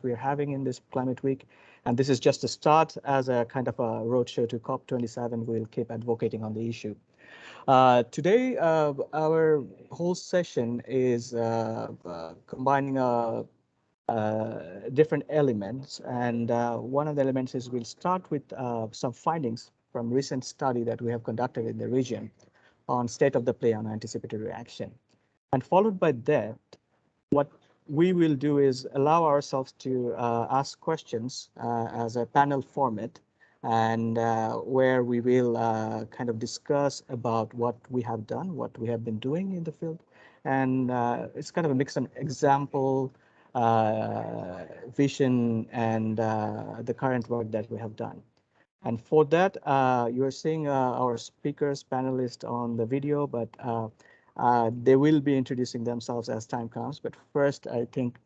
we're having in this climate week. And this is just a start as a kind of a roadshow to COP27. We'll keep advocating on the issue. Today, our whole session is combining different elements. And one of the elements is we'll start with some findings from recent study that we have conducted in the region on state of the play on anticipatory action. And followed by that, what we will do is allow ourselves to ask questions as a panel format, and where we will kind of discuss about what we have done, what we have been doing in the field. And it's kind of a mix of example, vision, and the current work that we have done. And for that, you're seeing our speakers, panelists on the video, but they will be introducing themselves as time comes. But first, I think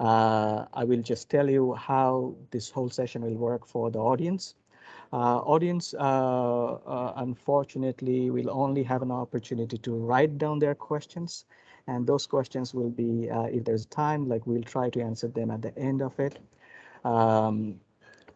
I will just tell you how this whole session will work for the audience. Audience, unfortunately, will only have an opportunity to write down their questions. And those questions will be, if there's time, like we'll try to answer them at the end of it.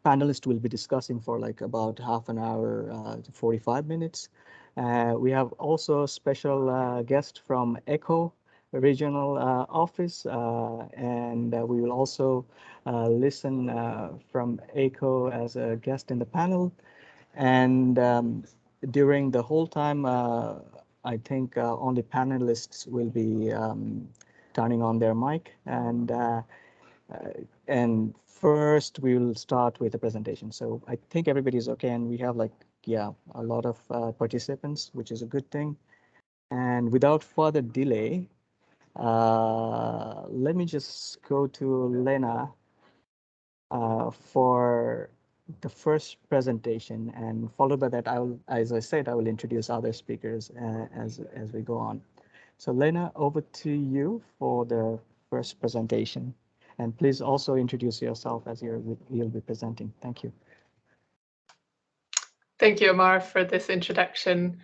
Panelists will be discussing for like about half an hour to 45 minutes. We have also a special guest from ECHO regional office, and we will also listen from ECHO as a guest in the panel. And during the whole time, I think only panelists will be turning on their mic. And first, we will start with the presentation. So I think everybody's okay, and we have like, yeah, a lot of participants, which is a good thing. And without further delay, let me just go to Lena for the first presentation, and followed by that, as I said, I will introduce other speakers as we go on. So Lena, over to you for the first presentation. And please also introduce yourself as you'll be presenting. Thank you. Thank you, Omar, for this introduction.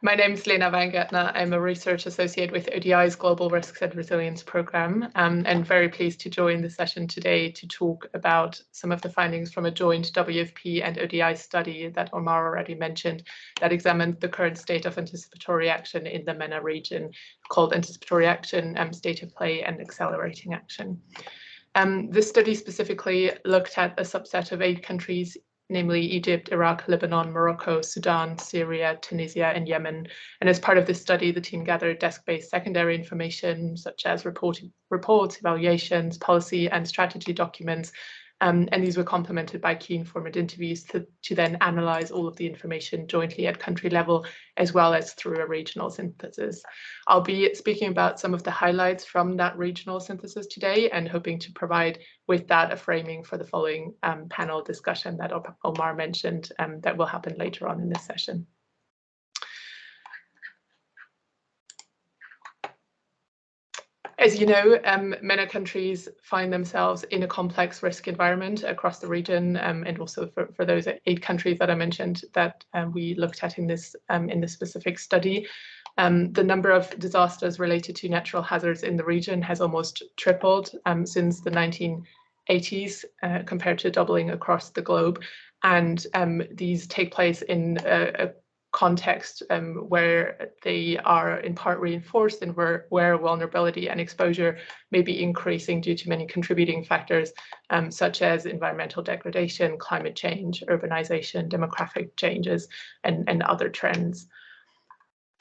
My name is Lena Weingartner. I'm a research associate with ODI's Global Risks and Resilience Programme, and very pleased to join the session today to talk about some of the findings from a joint WFP and ODI study that Omar already mentioned that examined the current state of anticipatory action in the MENA region, called Anticipatory Action, State of Play and Accelerating Action. This study specifically looked at a subset of 8 countries, namely Egypt, Iraq, Lebanon, Morocco, Sudan, Syria, Tunisia, and Yemen. And as part of this study, the team gathered desk-based secondary information, such as reports, evaluations, policy and strategy documents. And these were complemented by key informant interviews to then analyze all of the information jointly at country level, as well as through a regional synthesis. I'll be speaking about some of the highlights from that regional synthesis today, and hoping to provide with that a framing for the following panel discussion that Omar mentioned that will happen later on in this session. As you know, MENA countries find themselves in a complex risk environment across the region, and also for those 8 countries that I mentioned that we looked at in this specific study. The number of disasters related to natural hazards in the region has almost tripled since the 1980s, compared to doubling across the globe. And these take place in a context where they are in part reinforced, and where vulnerability and exposure may be increasing due to many contributing factors, such as environmental degradation, climate change, urbanization, demographic changes, and other trends.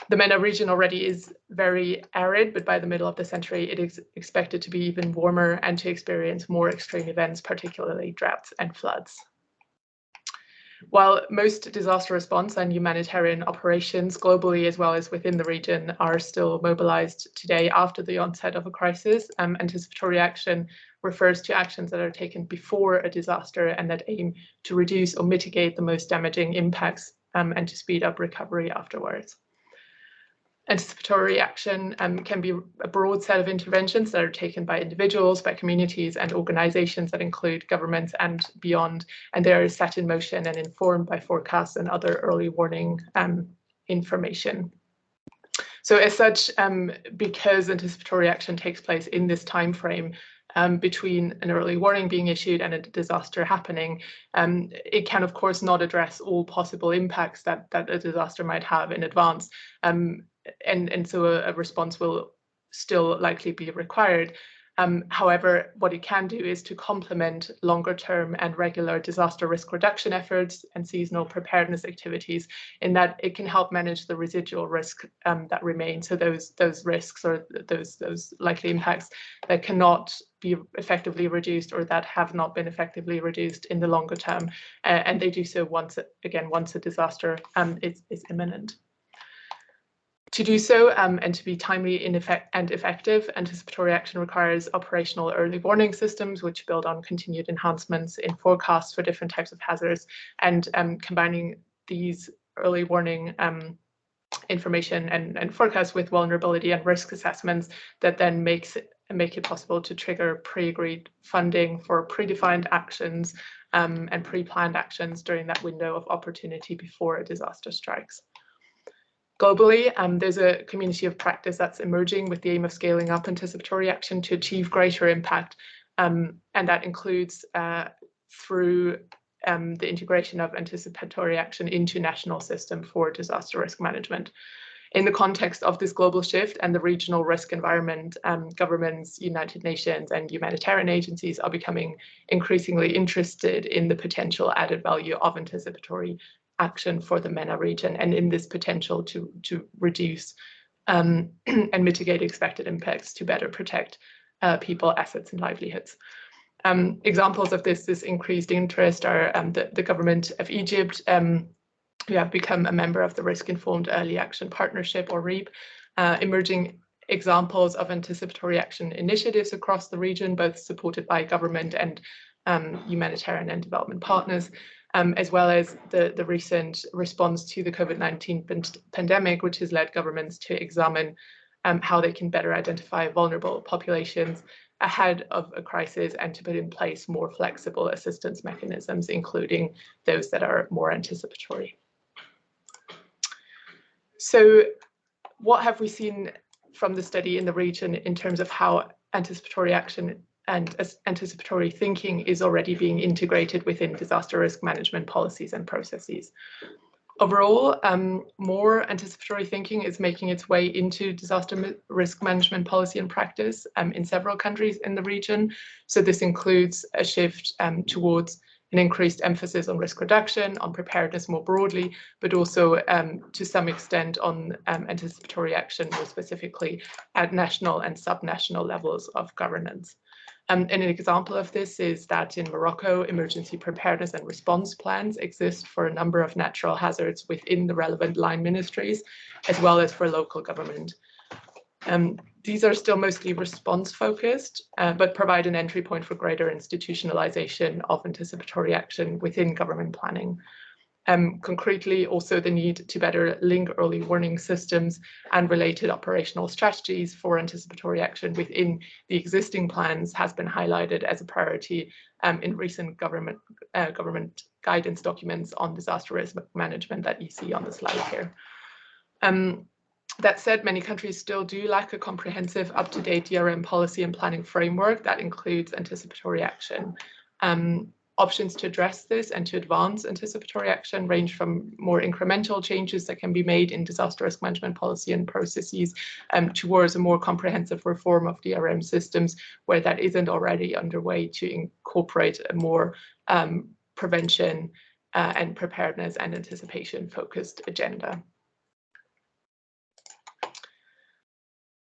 The MENA region already is very arid, but by the middle of the century, it is expected to be even warmer and to experience more extreme events, particularly droughts and floods. While most disaster response and humanitarian operations globally, as well as within the region, are still mobilized today after the onset of a crisis, anticipatory action refers to actions that are taken before a disaster and that aim to reduce or mitigate the most damaging impacts and to speed up recovery afterwards. Anticipatory action can be a broad set of interventions that are taken by individuals, by communities and organizations that include governments and beyond, and they are set in motion and informed by forecasts and other early warning information. So as such, because anticipatory action takes place in this time frame, between an early warning being issued and a disaster happening, it can of course not address all possible impacts that a disaster might have in advance, and so a response will still likely be required. However, what it can do is to complement longer-term and regular disaster risk reduction efforts and seasonal preparedness activities, in that it can help manage the residual risk that remain. So those risks, or those likely impacts that cannot be effectively reduced, or that have not been effectively reduced in the longer term, and they do so once a disaster is imminent. To do so and to be timely and effective, anticipatory action requires operational early warning systems which build on continued enhancements in forecasts for different types of hazards, and combining these early warning information and forecasts with vulnerability and risk assessments that then make it possible to trigger pre-agreed funding for predefined actions and pre-planned actions during that window of opportunity before a disaster strikes. Globally, there's a community of practice that's emerging with the aim of scaling up anticipatory action to achieve greater impact, and that includes through the integration of anticipatory action into national system for disaster risk management. In the context of this global shift and the regional risk environment, governments, United Nations, and humanitarian agencies are becoming increasingly interested in the potential added value of anticipatory action for the MENA region, and in this potential to reduce and mitigate expected impacts to better protect people, assets, and livelihoods. Examples of this increased interest are the government of Egypt, who have become a member of the Risk-Informed Early Action Partnership, or REAP, emerging examples of anticipatory action initiatives across the region, both supported by government and humanitarian and development partners, as well as the recent response to the COVID-19 pandemic, which has led governments to examine how they can better identify vulnerable populations ahead of a crisis and to put in place more flexible assistance mechanisms, including those that are more anticipatory. So what have we seen from the study in the region in terms of how anticipatory action and anticipatory thinking is already being integrated within disaster risk management policies and processes? Overall, more anticipatory thinking is making its way into disaster risk management policy and practice in several countries in the region. So this includes a shift towards an increased emphasis on risk reduction, on preparedness more broadly, but also to some extent on anticipatory action more specifically at national and subnational levels of governance. And an example of this is that in Morocco, emergency preparedness and response plans exist for a number of natural hazards within the relevant line ministries, as well as for local government. These are still mostly response focused, but provide an entry point for greater institutionalization of anticipatory action within government planning. Concretely, also the need to better link early warning systems and related operational strategies for anticipatory action within the existing plans has been highlighted as a priority in recent government guidance documents on disaster risk management that you see on the slide here. That said, many countries still do lack a comprehensive, up-to-date DRM policy and planning framework that includes anticipatory action. Options to address this and to advance anticipatory action range from more incremental changes that can be made in disaster risk management policy and processes towards a more comprehensive reform of DRM systems where that isn't already underway, to incorporate a more prevention and preparedness and anticipation focused agenda.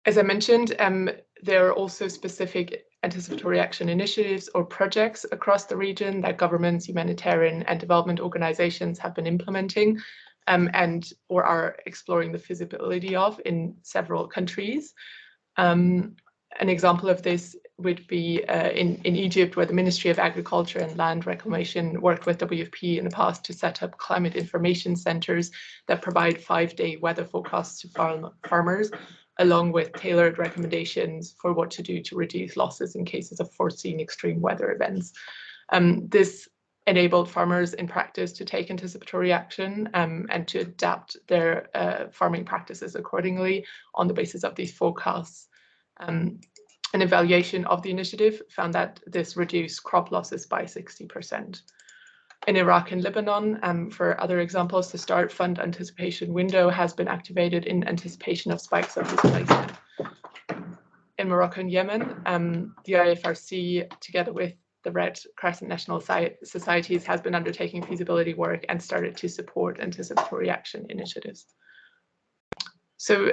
As I mentioned, there are also specific anticipatory action initiatives or projects across the region that governments, humanitarian and development organizations have been implementing or are exploring the feasibility of in several countries. An example of this would be in Egypt, where the Ministry of Agriculture and Land Reclamation worked with WFP in the past to set up climate information centers that provide 5-day weather forecasts to farmers, along with tailored recommendations for what to do to reduce losses in cases of foreseen extreme weather events. This enabled farmers in practice to take anticipatory action and to adapt their farming practices accordingly on the basis of these forecasts. An evaluation of the initiative found that this reduced crop losses by 60%. In Iraq and Lebanon, for other examples, the Start Fund anticipation window has been activated in anticipation of spikes of displacement. In Morocco and Yemen, the IFRC, together with the Red Crescent National Societies, has been undertaking feasibility work and started to support anticipatory action initiatives. So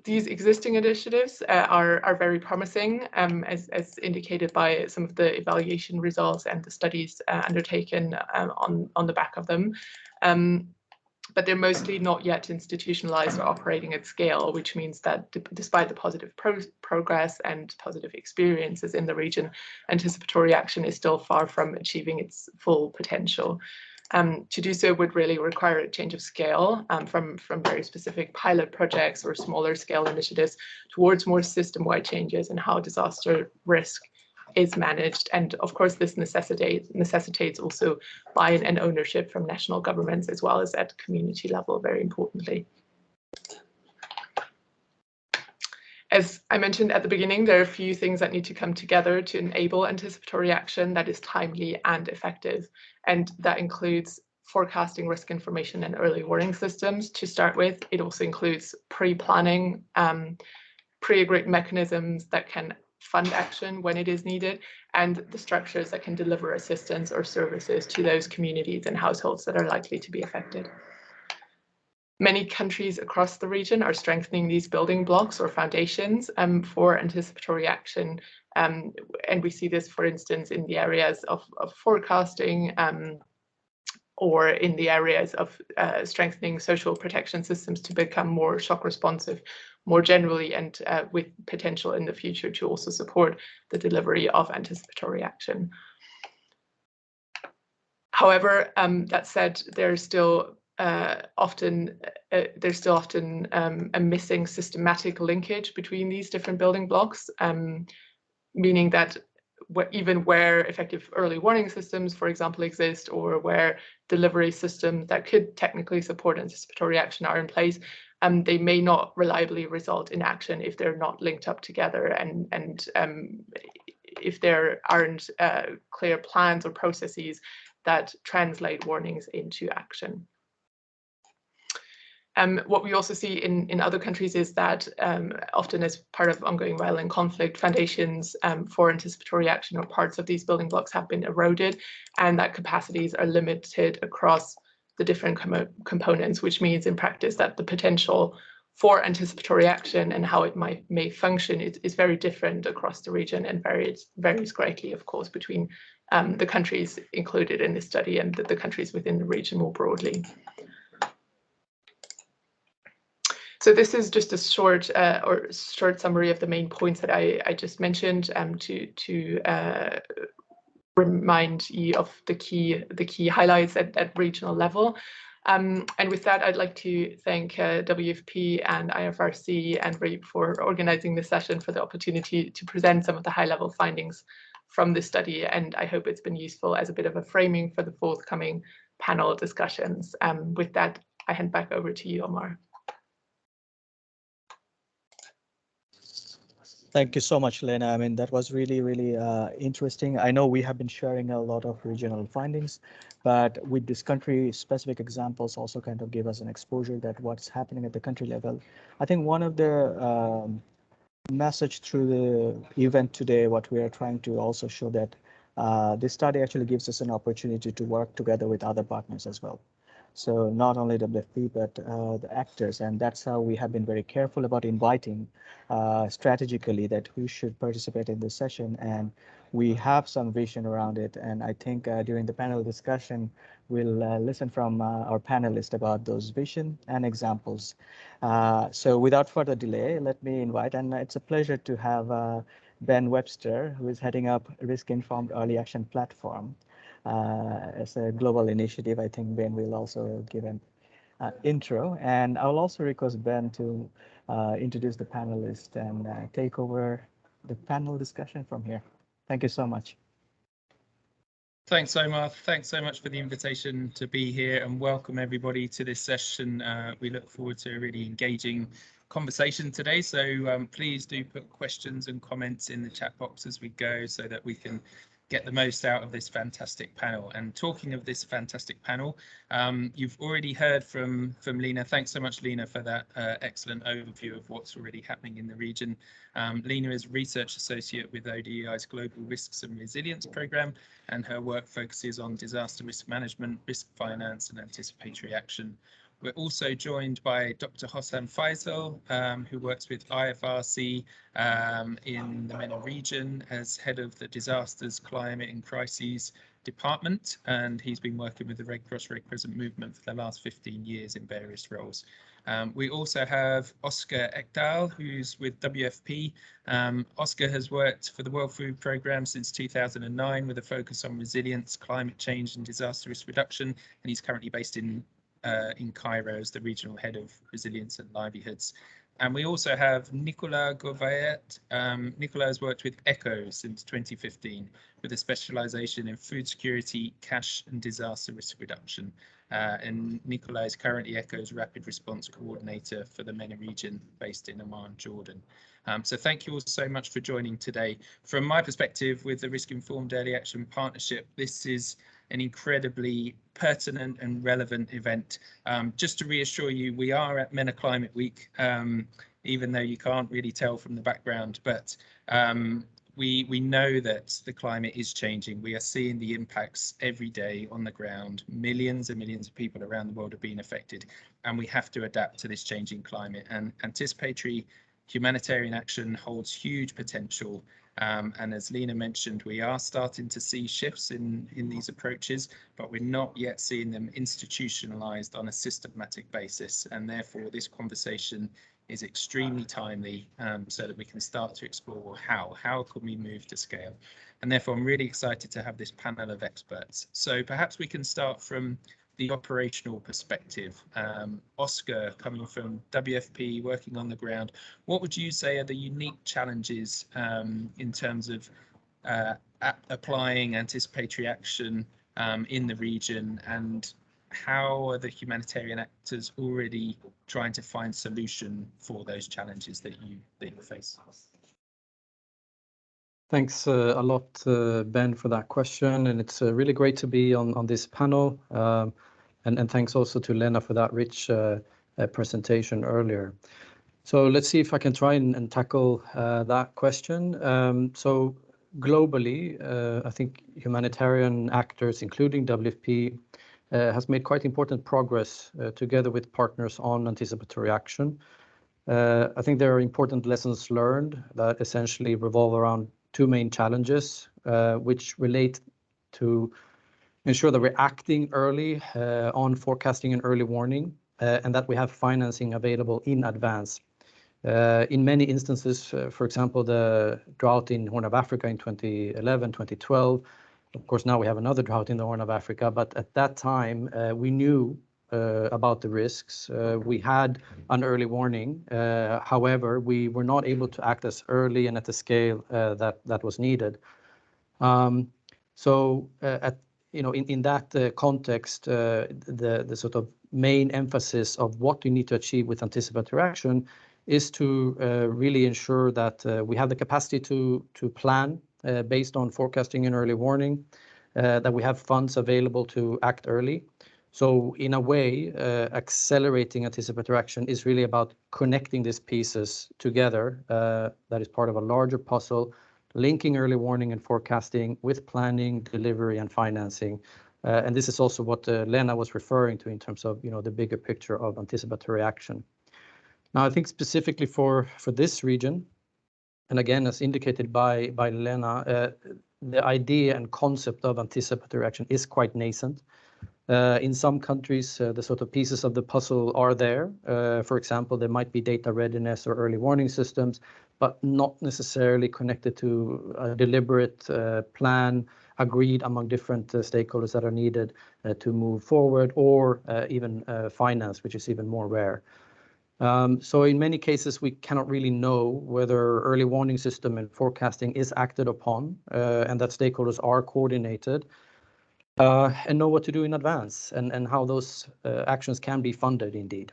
these existing initiatives are very promising, as indicated by some of the evaluation results and the studies undertaken on the back of them. But they're mostly not yet institutionalized or operating at scale, which means that despite the positive progress and positive experiences in the region, anticipatory action is still far from achieving its full potential. To do so would really require a change of scale from very specific pilot projects or smaller scale initiatives towards more system-wide changes in how disaster risk is managed. And of course, this necessitates also buy-in and ownership from national governments as well as at community level, very importantly. As I mentioned at the beginning, there are a few things that need to come together to enable anticipatory action that is timely and effective. And that includes forecasting risk information and early warning systems to start with. It also includes pre-planning, pre-agreed mechanisms that can fund action when it is needed, and the structures that can deliver assistance or services to those communities and households that are likely to be affected. Many countries across the region are strengthening these building blocks or foundations for anticipatory action. And we see this, for instance, in the areas of forecasting or in the areas of strengthening social protection systems to become more shock responsive more generally, and with potential in the future to also support the delivery of anticipatory action. However, that said, there's still often a missing systematic linkage between these different building blocks, meaning that even where effective early warning systems, for example, exist, or where delivery systems that could technically support anticipatory action are in place, they may not reliably result in action if they're not linked up together, and if there aren't clear plans or processes that translate warnings into action. What we also see in other countries is that often as part of ongoing violent conflict, foundations for anticipatory action or parts of these building blocks have been eroded, and that capacities are limited across the different components, which means in practice that the potential for anticipatory action and how it may function is very different across the region, and varies greatly, of course, between the countries included in this study and the countries within the region more broadly. So this is just a short summary of the main points that I just mentioned to remind you of the key highlights at regional level. And with that, I'd like to thank WFP and IFRC and REAP for organizing this session, for the opportunity to present some of the high-level findings from this study. And I hope it's been useful as a bit of a framing for the forthcoming panel discussions. With that, I hand back over to you, Omar. Thank you so much, Lena. I mean, that was really, really interesting. I know we have been sharing a lot of regional findings, but with this country-specific examples also kind of give us an exposure that what's happening at the country level. I think one of the message through the event today, what we are trying to also show that this study actually gives us an opportunity to work together with other partners as well. So not only WFP, but the actors, and that's how we have been very careful about inviting strategically that who should participate in this session, and we have some vision around it. And I think during the panel discussion, we'll listen from our panelists about those vision and examples. So without further delay, let me invite, and it's a pleasure to have Ben Webster, who is heading up Risk-Informed Early Action Platform. As a global initiative. I think Ben will also give an intro, and I'll also request Ben to introduce the panelists and take over the panel discussion from here. Thank you so much. Thanks, Omar. Thanks so much for the invitation to be here, and welcome everybody to this session. We look forward to a really engaging conversation today. So please do put questions and comments in the chat box as we go so that we can get the most out of this fantastic panel. And talking of this fantastic panel, you've already heard from Lena. Thanks so much, Lena, for that excellent overview of what's already happening in the region. Lena is Research Associate with ODI's Global Risks and Resilience Programme, and her work focuses on disaster risk management, risk finance and anticipatory action. We're also joined by Dr. Hossan Faisal, who works with IFRC in the MENA region as head of the Disasters, Climate and Crises Department, and he's been working with the Red Cross Red Crescent movement for the last 15 years in various roles. We also have Oscar Ekdal, who's with WFP. Oscar has worked for the World Food Programme since 2009 with a focus on resilience, climate change and disaster risk reduction, and he's currently based in Cairo as the regional head of resilience and livelihoods. And we also have Nicolas Gauvaert. Nicolas has worked with ECHO since 2015 with a specialisation in food security, cash and disaster risk reduction. And Nicolas is currently ECHO's rapid response coordinator for the MENA region based in Amman, Jordan. So thank you all so much for joining today. From my perspective, with the Risk Informed Early Action Partnership, this is an incredibly pertinent and relevant event. Just to reassure you, we are at MENA Climate Week, even though you can't really tell from the background, but we know that the climate is changing. We are seeing the impacts every day on the ground. Millions and millions of people around the world are being affected, and we have to adapt to this changing climate. And anticipatory humanitarian action holds huge potential. And as Lena mentioned, we are starting to see shifts in these approaches, but we're not yet seeing them institutionalized on a systematic basis. And therefore, this conversation is extremely timely so that we can start to explore how can we move to scale. And therefore, I'm really excited to have this panel of experts. So perhaps we can start from the operational perspective. Oscar, coming from WFP, working on the ground, what would you say are the unique challenges in terms of applying anticipatory action in the region, and how are the humanitarian actors already trying to find solution for those challenges that you face? Thanks a lot, Ben, for that question, and it's really great to be on this panel. And thanks also to Lena for that rich presentation earlier. So let's see if I can try and tackle that question. So globally, I think humanitarian actors, including WFP, has made quite important progress together with partners on anticipatory action. I think there are important lessons learned that essentially revolve around two main challenges, which relate to ensure that we're acting early on forecasting and early warning, and that we have financing available in advance. In many instances, for example, the drought in Horn of Africa in 2011, 2012, of course, now we have another drought in the Horn of Africa, but at that time, we knew about the risks. We had an early warning. However, we were not able to act as early and at the scale that was needed. So in that context, the sort of main emphasis of what you need to achieve with anticipatory action is to really ensure that we have the capacity to plan based on forecasting and early warning, that we have funds available to act early. So in a way, accelerating anticipatory action is really about connecting these pieces together. That is part of a larger puzzle, linking early warning and forecasting with planning, delivery, and financing. And this is also what Lena was referring to in terms of the bigger picture of anticipatory action. Now, I think specifically for this region, and again, as indicated by Lena, the idea and concept of anticipatory action is quite nascent. In some countries, the sort of pieces of the puzzle are there. For example, there might be data readiness or early warning systems, but not necessarily connected to a deliberate plan agreed among different stakeholders that are needed to move forward, or even finance, which is even more rare. So in many cases, we cannot really know whether early warning system and forecasting is acted upon and that stakeholders are coordinated. And know what to do in advance and how those actions can be funded indeed.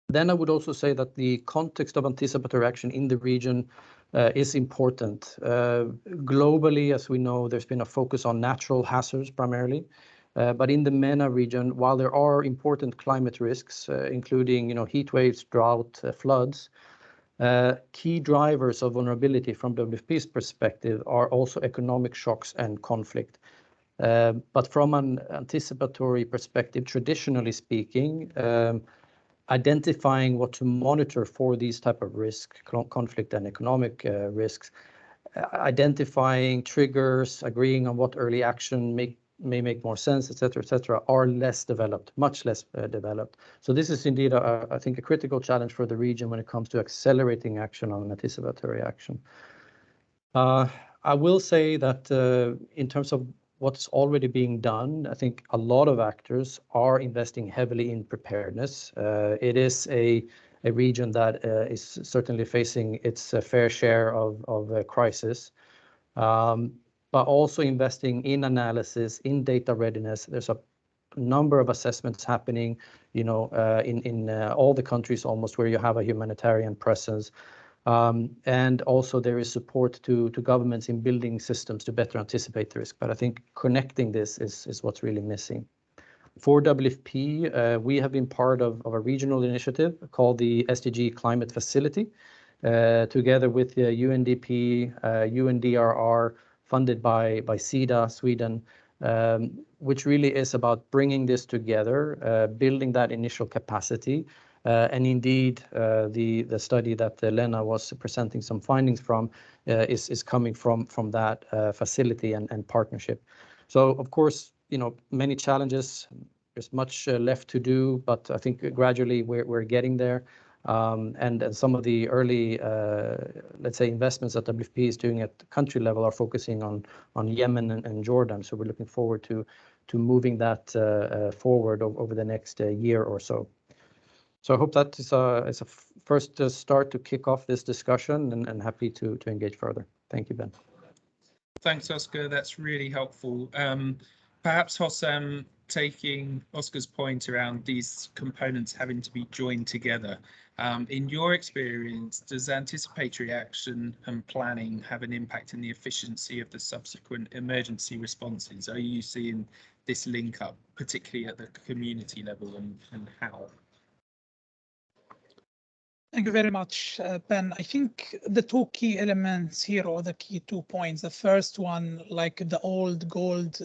Then I would also say that the context of anticipatory action in the region is important. Globally, as we know, there's been a focus on natural hazards primarily. But in the MENA region, while there are important climate risks, including heat waves, drought, floods, key drivers of vulnerability from WFP's perspective are also economic shocks and conflict. But from an anticipatory perspective, traditionally speaking, identifying what to monitor for these type of risk, conflict and economic risks, identifying triggers, agreeing on what early action may make more sense, etc., are less developed, much less developed. So this is indeed, I think, a critical challenge for the region when it comes to accelerating action on anticipatory action. I will say that in terms of what's already being done, I think a lot of actors are investing heavily in preparedness. It is a region that is certainly facing its fair share of crisis, but also investing in analysis, in data readiness. There's a number of assessments happening, in all the countries almost where you have a humanitarian presence. And also there is support to governments in building systems to better anticipate the risk. But I think connecting this is what's really missing. For WFP, we have been part of a regional initiative called the SDG Climate Facility, together with the UNDP, UNDRR, funded by SIDA, Sweden, which really is about bringing this together, building that initial capacity. And indeed, the study that Lena was presenting some findings from is coming from that facility and partnership. So, of course, many challenges. There's much left to do, but I think gradually we're getting there. And some of the early, let's say, investments that WFP is doing at the country level are focusing on Yemen and Jordan. So we're looking forward to moving that forward over the next year or so. So I hope that is a first start to kick off this discussion, and happy to engage further. Thank you, Ben. Thanks, Oscar. That's really helpful. Perhaps, Hossam, taking Oscar's point around these components having to be joined together. In your experience, does anticipatory action and planning have an impact in the efficiency of the subsequent emergency responses? Are you seeing this link up, particularly at the community level, and how? Thank you very much, Ben. I think the two key elements here, or the key 2 points. The first one, like the old gold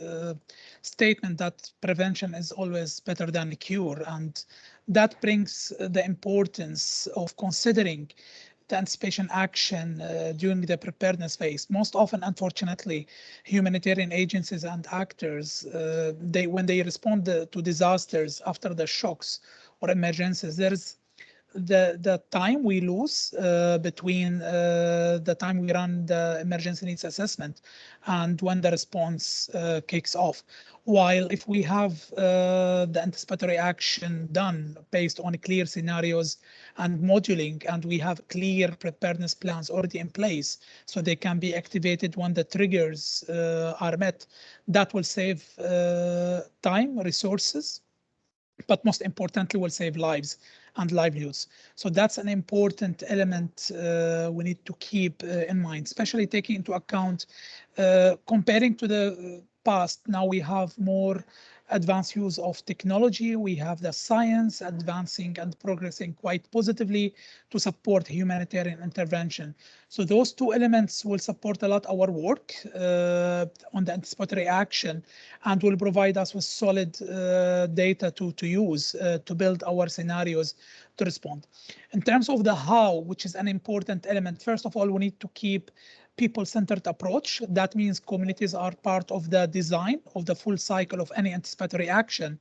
statement that prevention is always better than cure. And that brings the importance of considering the anticipation action during the preparedness phase. Most often, unfortunately, humanitarian agencies and actors, when they respond to disasters after the shocks or emergencies, there's the time we lose between the time we run the emergency needs assessment and when the response kicks off. While if we have the anticipatory action done based on clear scenarios and modeling, and we have clear preparedness plans already in place, so they can be activated when the triggers are met, that will save time, resources, but most importantly will save lives and livelihoods. So that's an important element we need to keep in mind, especially taking into account comparing to the past. Now we have more advanced use of technology. We have the science advancing and progressing quite positively to support humanitarian intervention. So those two elements will support a lot our work on the anticipatory action, and will provide us with solid data to use to build our scenarios to respond. In terms of the how, which is an important element, first of all, we need to keep people-centered approach. That means communities are part of the design of the full cycle of any anticipatory action.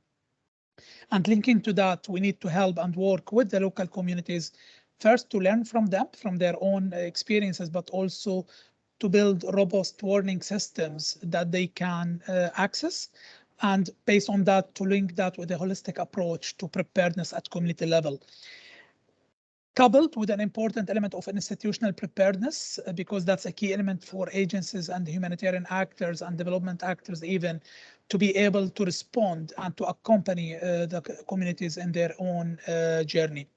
And linking to that, we need to help and work with the local communities, first to learn from them, from their own experiences, but also to build robust warning systems that they can access. And based on that, to link that with a holistic approach to preparedness at community level. Coupled with an important element of institutional preparedness, because that's a key element for agencies and humanitarian actors and development actors even to be able to respond and to accompany the communities in their own journey.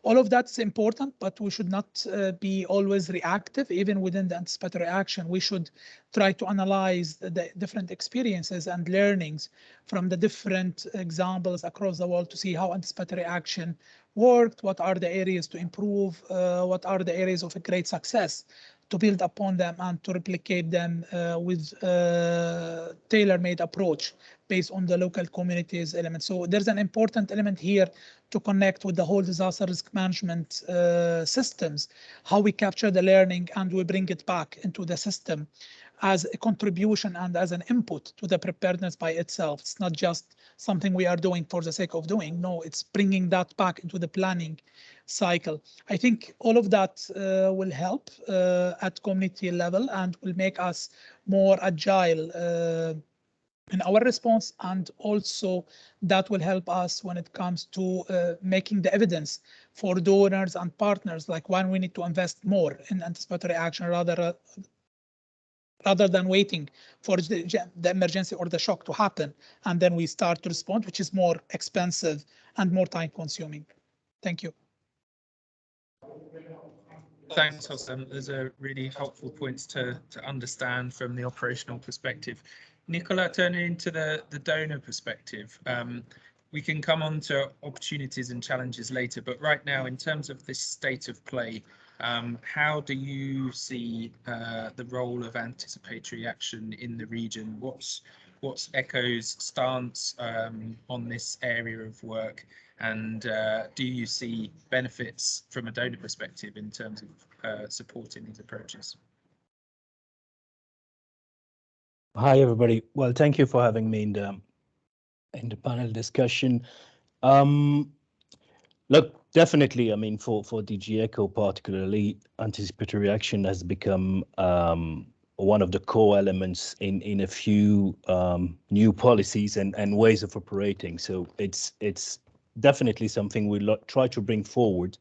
All of that's important, but we should not be always reactive. Even within the anticipatory action, we should try to analyze the different experiences and learnings from the different examples across the world to see how anticipatory action worked, what are the areas to improve, what are the areas of a great success, to build upon them and to replicate them with a tailor-made approach based on the local communities element. So there's an important element here to connect with the whole disaster risk management systems, how we capture the learning and we bring it back into the system as a contribution and as an input to the preparedness by itself. It's not just something we are doing for the sake of doing. No, it's bringing that back into the planning cycle. I think all of that will help at community level and will make us more agile in our response, and also that will help us when it comes to making the evidence for donors and partners, like when we need to invest more in anticipatory action rather than waiting for the emergency or the shock to happen, and then we start to respond, which is more expensive and more time consuming. Thank you. Thanks, Hossam. Those are really helpful points to understand from the operational perspective. Nicola, turning into the donor perspective, we can come on to opportunities and challenges later, but right now, in terms of this state of play, how do you see the role of anticipatory action in the region? What's ECHO's stance on this area of work? And do you see benefits from a donor perspective in terms of supporting these approaches? Hi, everybody. Well, thank you for having me in the panel discussion. Look, definitely, I mean, for DG ECHO particularly, anticipatory action has become one of the core elements in a few new policies and ways of operating. So it's definitely something we'll try to bring forward.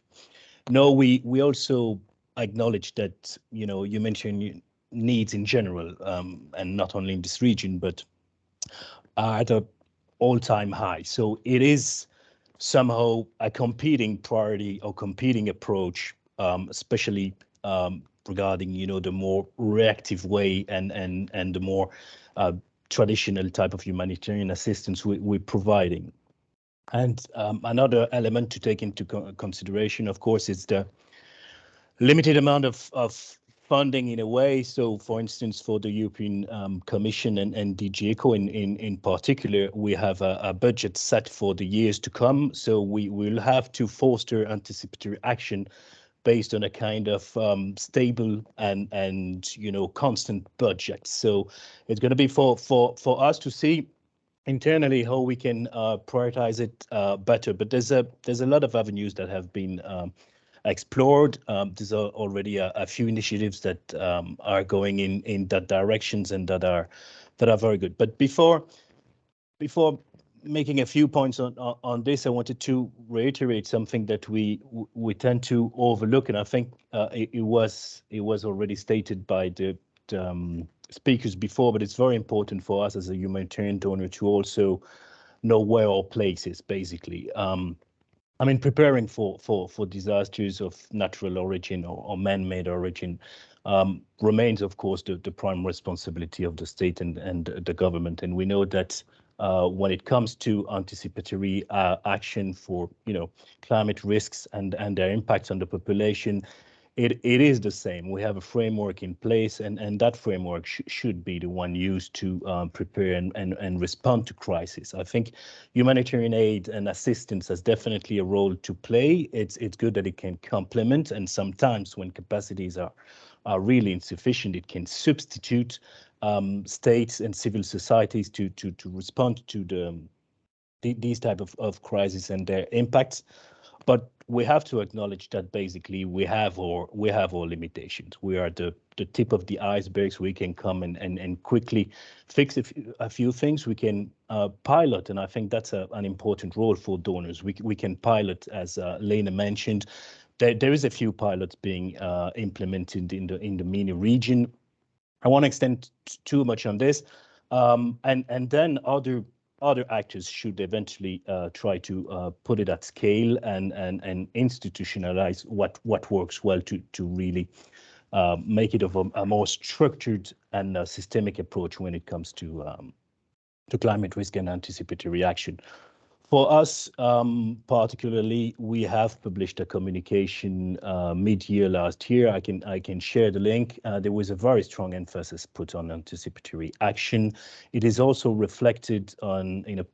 No, we also acknowledge that, you know, you mentioned needs in general, and not only in this region, but are at an all-time high. So it is somehow a competing priority or competing approach, especially regarding, you know, the more reactive way and the more traditional type of humanitarian assistance we're providing. And another element to take into consideration, of course, is the limited amount of funding in a way. So, for instance, for the European Commission and DG ECHO in particular, we have a budget set for the years to come. So we will have to foster anticipatory action based on a kind of stable and you know, constant budget. So it's going to be for us to see internally how we can prioritize it better. But there's a lot of avenues that have been explored. There's already a few initiatives that are going in that directions and that are very good. But before making a few points on this, I wanted to reiterate something that we tend to overlook, and I think it was already stated by the speakers before, but it's very important for us as a humanitarian donor to also know where our place is, basically. I mean, preparing for disasters of natural origin or man-made origin remains, of course, the prime responsibility of the state and the government. And we know that when it comes to anticipatory action for, you know, climate risks and their impacts on the population, it is the same. We have a framework in place, and that framework should be the one used to prepare and respond to crisis. I think humanitarian aid and assistance has definitely a role to play. It's good that it can complement, and sometimes when capacities are really insufficient, it can substitute states and civil societies to respond to these type of crises and their impacts. But we have to acknowledge that basically we have our limitations. We are the tip of the icebergs. We can come and quickly fix a few things. We can pilot, and I think that's an important role for donors. We can pilot, as Lena mentioned. There is a few pilots being implemented in the MENA region. I won't extend too much on this, and then other other actors should eventually try to put it at scale and institutionalize what works well to really make it of a more structured and systemic approach when it comes to climate risk and anticipatory action. For us, particularly, we have published a communication mid-year last year. I can share the link. There was a very strong emphasis put on anticipatory action. It is also reflected on in a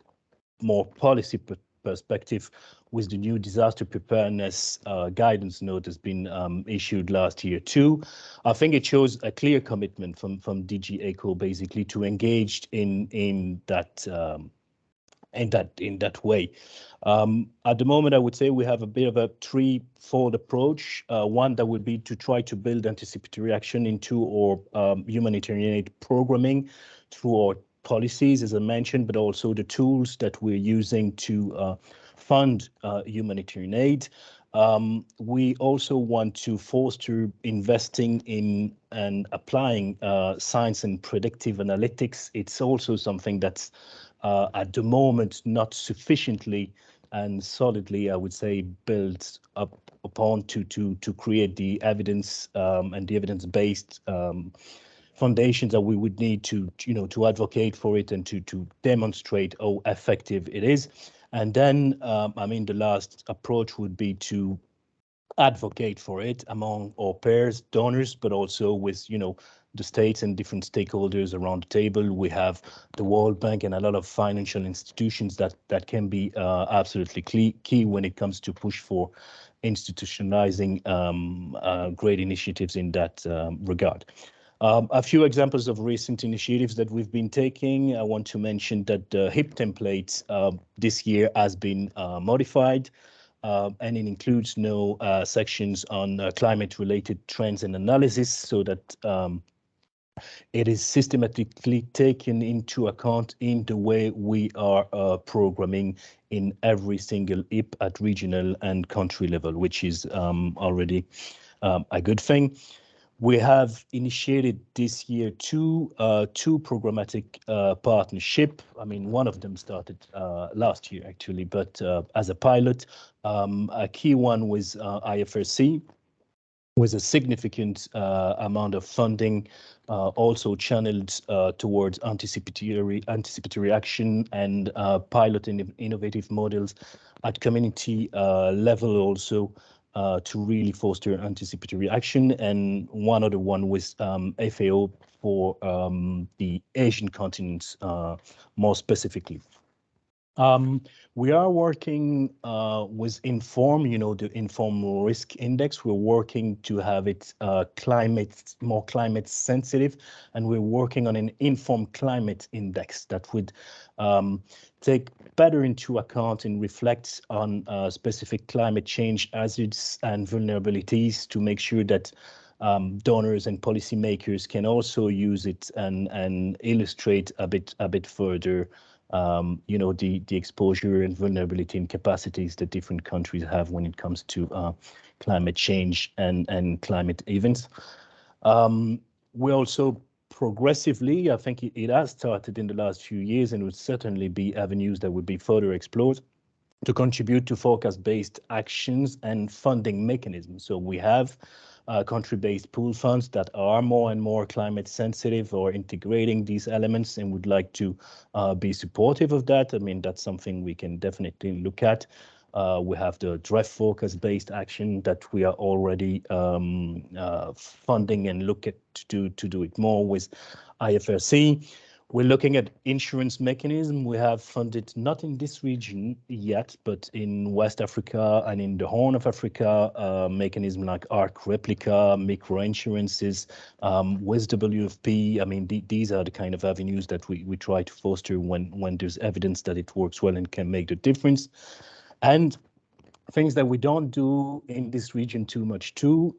more policy perspective with the new disaster preparedness guidance note has been issued last year too. I think it shows a clear commitment from DG ECHO basically to engage in that way. At the moment, I would say we have a bit of a threefold approach. One that would be to try to build anticipatory action into our humanitarian aid programming through our policies, as I mentioned, but also the tools that we're using to fund humanitarian aid. We also want to foster investing in and applying science and predictive analytics. It's also something that's at the moment not sufficiently and solidly, I would say, built up upon to create the evidence and the evidence-based foundations that we would need to advocate for it and to demonstrate how effective it is. And then, I mean, the last approach would be to advocate for it among our peers, donors, but also with, the states and different stakeholders around the table. We have the World Bank and a lot of financial institutions that can be absolutely key when it comes to push for institutionalizing great initiatives in that regard. A few examples of recent initiatives that we've been taking. I want to mention that the HIP template this year has been modified, and it includes no sections on climate-related trends and analysis, so that it is systematically taken into account in the way we are programming in every single HIP at regional and country level, which is already a good thing. We have initiated this year two programmatic partnership. I mean, one of them started last year actually, but as a pilot, a key one was IFRC, with a significant amount of funding also channeled towards anticipatory action and pilot innovative models at community level also to really foster anticipatory action. And one other one was FAO for the Asian continent more specifically. We are working with Inform, the Inform Risk Index. We're working to have it more climate sensitive, and we're working on an Inform Climate Index that would take better into account and reflect on specific climate change hazards and vulnerabilities to make sure that donors and policymakers can also use it and illustrate a bit further the exposure and vulnerability and capacities that different countries have when it comes to climate change and climate events. We also progressively, I think it has started in the last few years and would certainly be avenues that would be further explored to contribute to forecast-based actions and funding mechanisms. So we have country-based pool funds that are more and more climate sensitive or integrating these elements and would like to be supportive of that. I mean, that's something we can definitely look at. We have the DREF focus-based action that we are already funding and look at to do it more with IFRC. We're looking at insurance mechanism. We have funded, not in this region yet, but in West Africa and in the Horn of Africa, mechanism like ARC replica, micro-insurances, with WFP. I mean, these are the kind of avenues that we try to foster when there's evidence that it works well and can make the difference. And things that we don't do in this region too much too,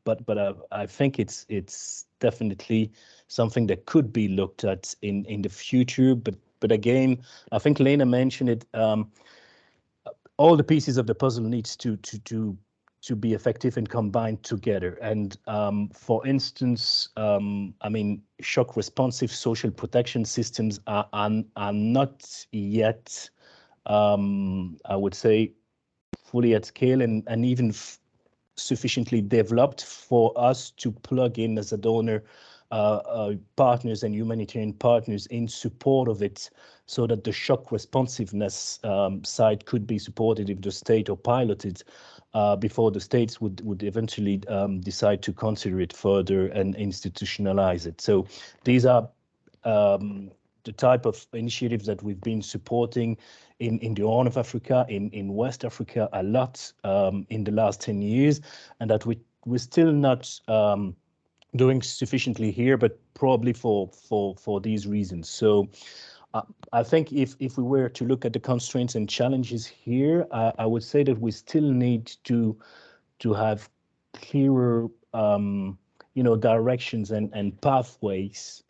but I think it's definitely something that could be looked at in the future. But again, I think Lena mentioned it. All the pieces of the puzzle needs to to be effective and combined together. And for instance, I mean, shock responsive social protection systems are not yet, I would say, fully at scale and even sufficiently developed for us to plug in as a donor partners and humanitarian partners in support of it, so that the shock responsiveness side could be supported if the state or piloted before the states would eventually decide to consider it further and institutionalize it. So these are the type of initiatives that we've been supporting in the Horn of Africa, in West Africa a lot in the last 10 years, and that we're still not doing sufficiently here, but probably for these reasons. So I think if we were to look at the constraints and challenges here, I would say that we still need to have clearer directions and pathways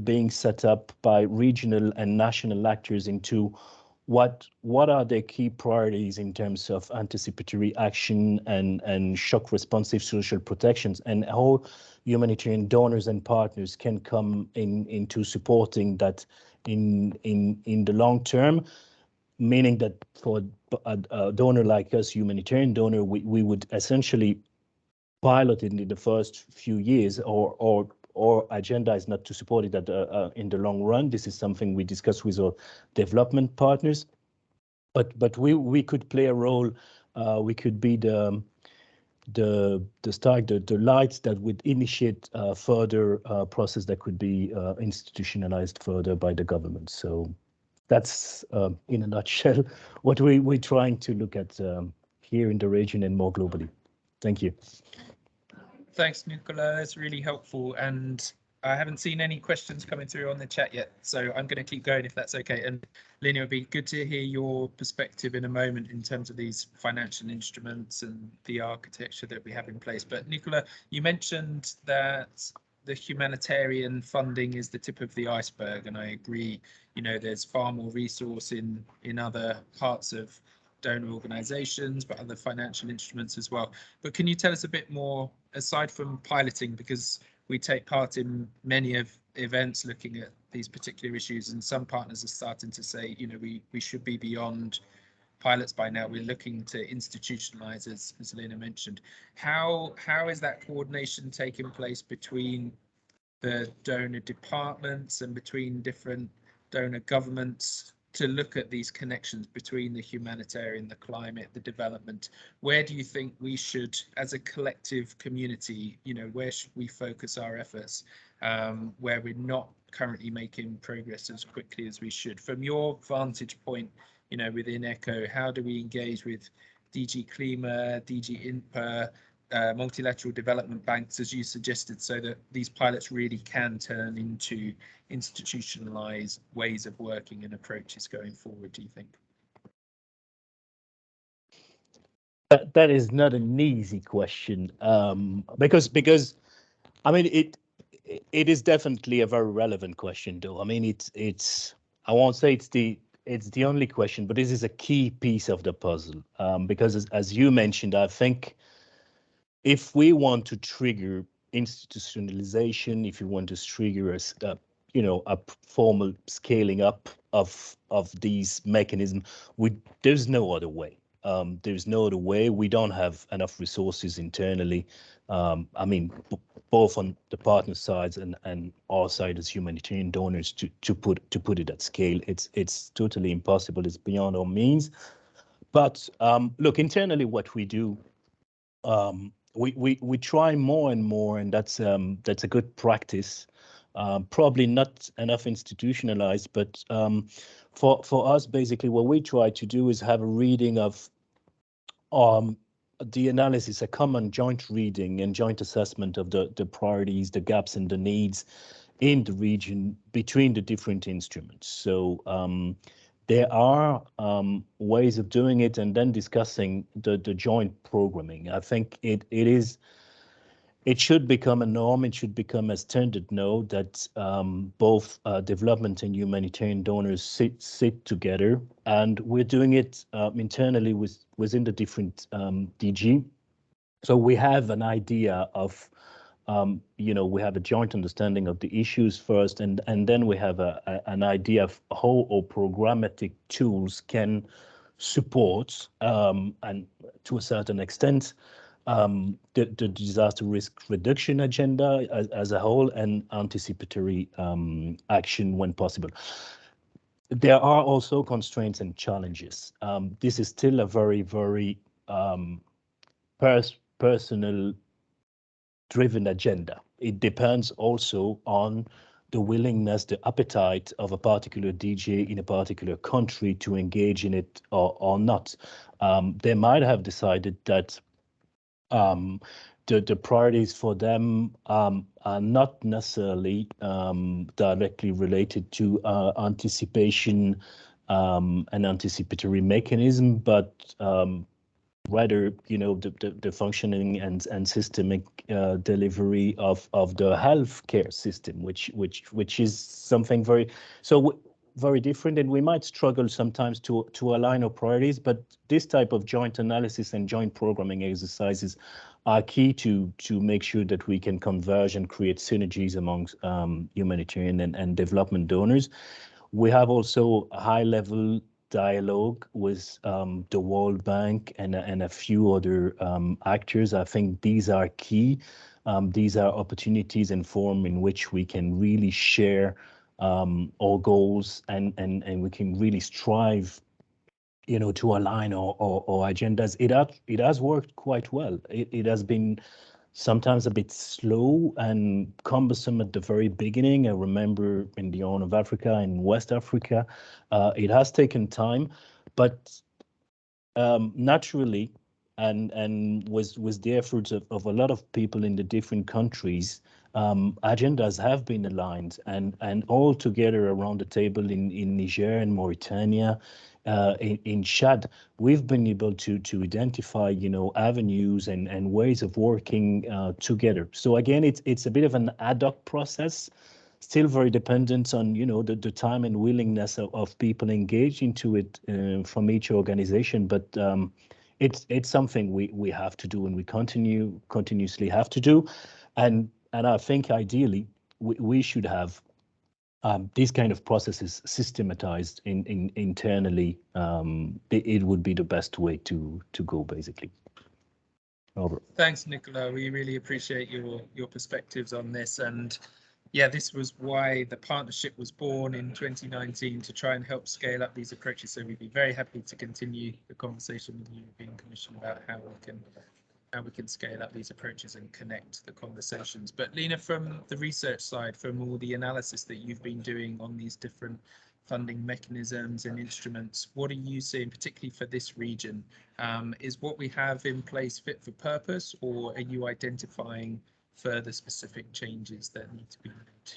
being set up by regional and national actors into what are their key priorities in terms of anticipatory action and shock responsive social protections, and how humanitarian donors and partners can come into supporting that in the long term, meaning that for a donor like us, humanitarian donor, we would essentially pilot it in the first few years, or agenda is not to support it in the long run. This is something we discuss with our development partners, but we could play a role. We could be the start, the lights that would initiate further process that could be institutionalized further by the government. So that's in a nutshell what we're trying to look at here in the region and more globally. Thank you. Thanks, Nicola. That's really helpful. And I haven't seen any questions coming through on the chat yet, so I'm going to keep going if that's okay. And Lena, it would be good to hear your perspective in a moment in terms of these financial instruments and the architecture that we have in place. But Nicola, you mentioned that the humanitarian funding is the tip of the iceberg, and I agree. You know, there's far more resource in other parts of donor organizations, but other financial instruments as well. But can you tell us a bit more, aside from piloting, because we take part in many of events looking at these particular issues, and some partners are starting to say, you know, we should be beyond pilots by now. We're looking to institutionalize, as Lena mentioned. How is that coordination taking place between the donor departments and between different donor governments to look at these connections between the humanitarian, the climate, the development? Where do you think we should, as a collective community, you know, where should we focus our efforts where we're not currently making progress as quickly as we should? From your vantage point, you know, within ECHO, how do we engage with DG Klima, DG INPA, multilateral development banks, as you suggested, so that these pilots really can turn into institutionalized ways of working and approaches going forward, do you think? That is not an easy question, because I mean it is definitely a very relevant question, though. I mean it's I won't say it's the only question, but this is a key piece of the puzzle, because as you mentioned, I think if we want to trigger institutionalization, if you want to trigger a formal scaling up of these mechanisms, there's no other way. There's no other way. We don't have enough resources internally. I mean, both on the partner sides and our side as humanitarian donors to put it at scale. It's totally impossible. It's beyond our means. But look, internally, what we do. We try more and more, and that's a good practice. Probably not enough institutionalized, but for us, basically, what we try to do is have a reading of the analysis, a common joint reading and joint assessment of the priorities, the gaps, and the needs in the region between the different instruments. So there are ways of doing it, and then discussing the joint programming. I think it should become a norm. It should become a standard now that both development and humanitarian donors sit together, and we're doing it internally within the different DG So we have an idea of, we have a joint understanding of the issues first, and then we have an idea of how our programmatic tools can support, and to a certain extent, the disaster risk reduction agenda as a whole, and anticipatory action when possible. There are also constraints and challenges. This is still a very, very personal driven agenda. It depends also on the willingness, the appetite of a particular DJ in a particular country to engage in it or not. They might have decided that the priorities for them are not necessarily directly related to anticipation and anticipatory mechanism, but rather, the functioning and systemic delivery of the healthcare system, which is something very different, and we might struggle sometimes to align our priorities. But this type of joint analysis and joint programming exercises are key to make sure that we can converge and create synergies amongst humanitarian and development donors. We have also a high-level dialogue with the World Bank and a few other actors. I think these are key. These are opportunities and forum in which we can really share our goals and we can really strive, to align our agendas. It has worked quite well. It has been sometimes a bit slow and cumbersome at the very beginning. I remember in the Horn of Africa and West Africa, it has taken time, but naturally, and with the efforts of a lot of people in the different countries, agendas have been aligned and all together around the table in Niger and Mauritania, in Chad, we've been able to identify, avenues and ways of working together. So again, it's a bit of an ad hoc process, still very dependent on, the time and willingness of people engaged into it from each organization. But it's something we have to do, and we continuously have to do. And I think ideally we should have these kind of processes systematized internally. It would be the best way to go, basically. Over. Thanks, Nicola. We really appreciate your perspectives on this. And yeah, this was why the partnership was born in 2019, to try and help scale up these approaches. So we'd be very happy to continue the conversation with the European Commission about how we can scale up these approaches and connect the conversations. But Lena, from the research side, from all the analysis that you've been doing on these different funding mechanisms and instruments, what are you seeing, particularly for this region? Is what we have in place fit for purpose, or are you identifying further specific changes that need to be made?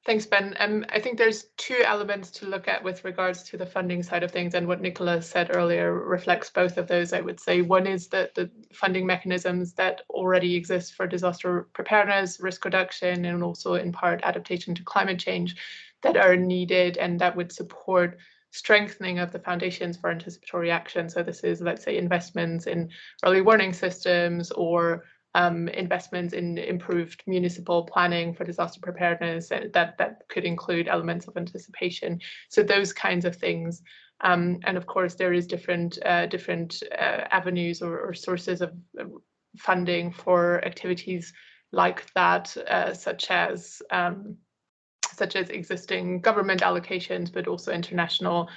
Thanks, Ben. I think there's two elements to look at with regards to the funding side of things, and what Nicola said earlier reflects both of those, I would say. One is that the funding mechanisms that already exist for disaster preparedness, risk reduction, and also in part adaptation to climate change that are needed and that would support strengthening of the foundations for anticipatory action. So this is, let's say, investments in early warning systems or investments in improved municipal planning for disaster preparedness that could include elements of anticipation. So those kinds of things. And of course, there is different avenues or sources of funding for activities like that, such as existing government allocations, but also international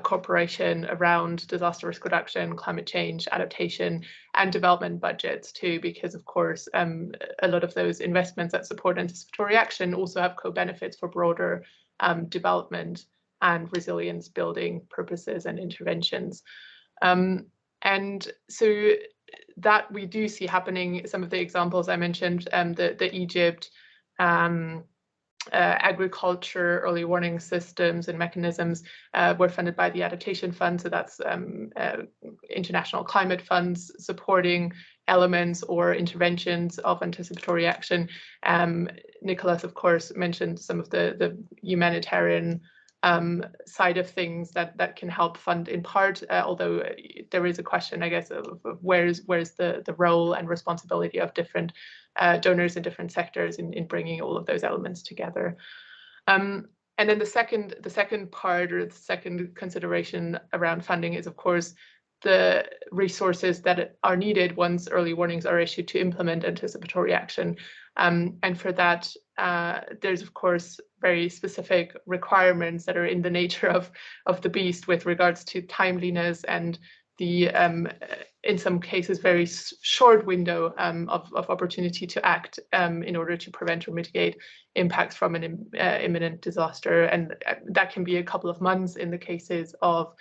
cooperation around disaster risk reduction, climate change, adaptation, and development budgets too, because of course a lot of those investments that support anticipatory action also have co-benefits for broader development and resilience building purposes and interventions. And so that we do see happening. Some of the examples I mentioned, the Egypt, agriculture, early warning systems and mechanisms were funded by the Adaptation Fund. So that's international climate funds supporting elements or interventions of anticipatory action. Nicholas, of course, mentioned some of the humanitarian side of things that can help fund in part, although there is a question, I guess, of where's the role and responsibility of different donors in different sectors in bringing all of those elements together. And then the second part, or the second consideration around funding, is of course the resources that are needed once early warnings are issued to implement anticipatory action. And for that, there's of course very specific requirements that are in the nature of the beast with regards to timeliness and the, in some cases, very short window of opportunity to act in order to prevent or mitigate impacts from an imminent disaster. And that can be a couple of months in the cases of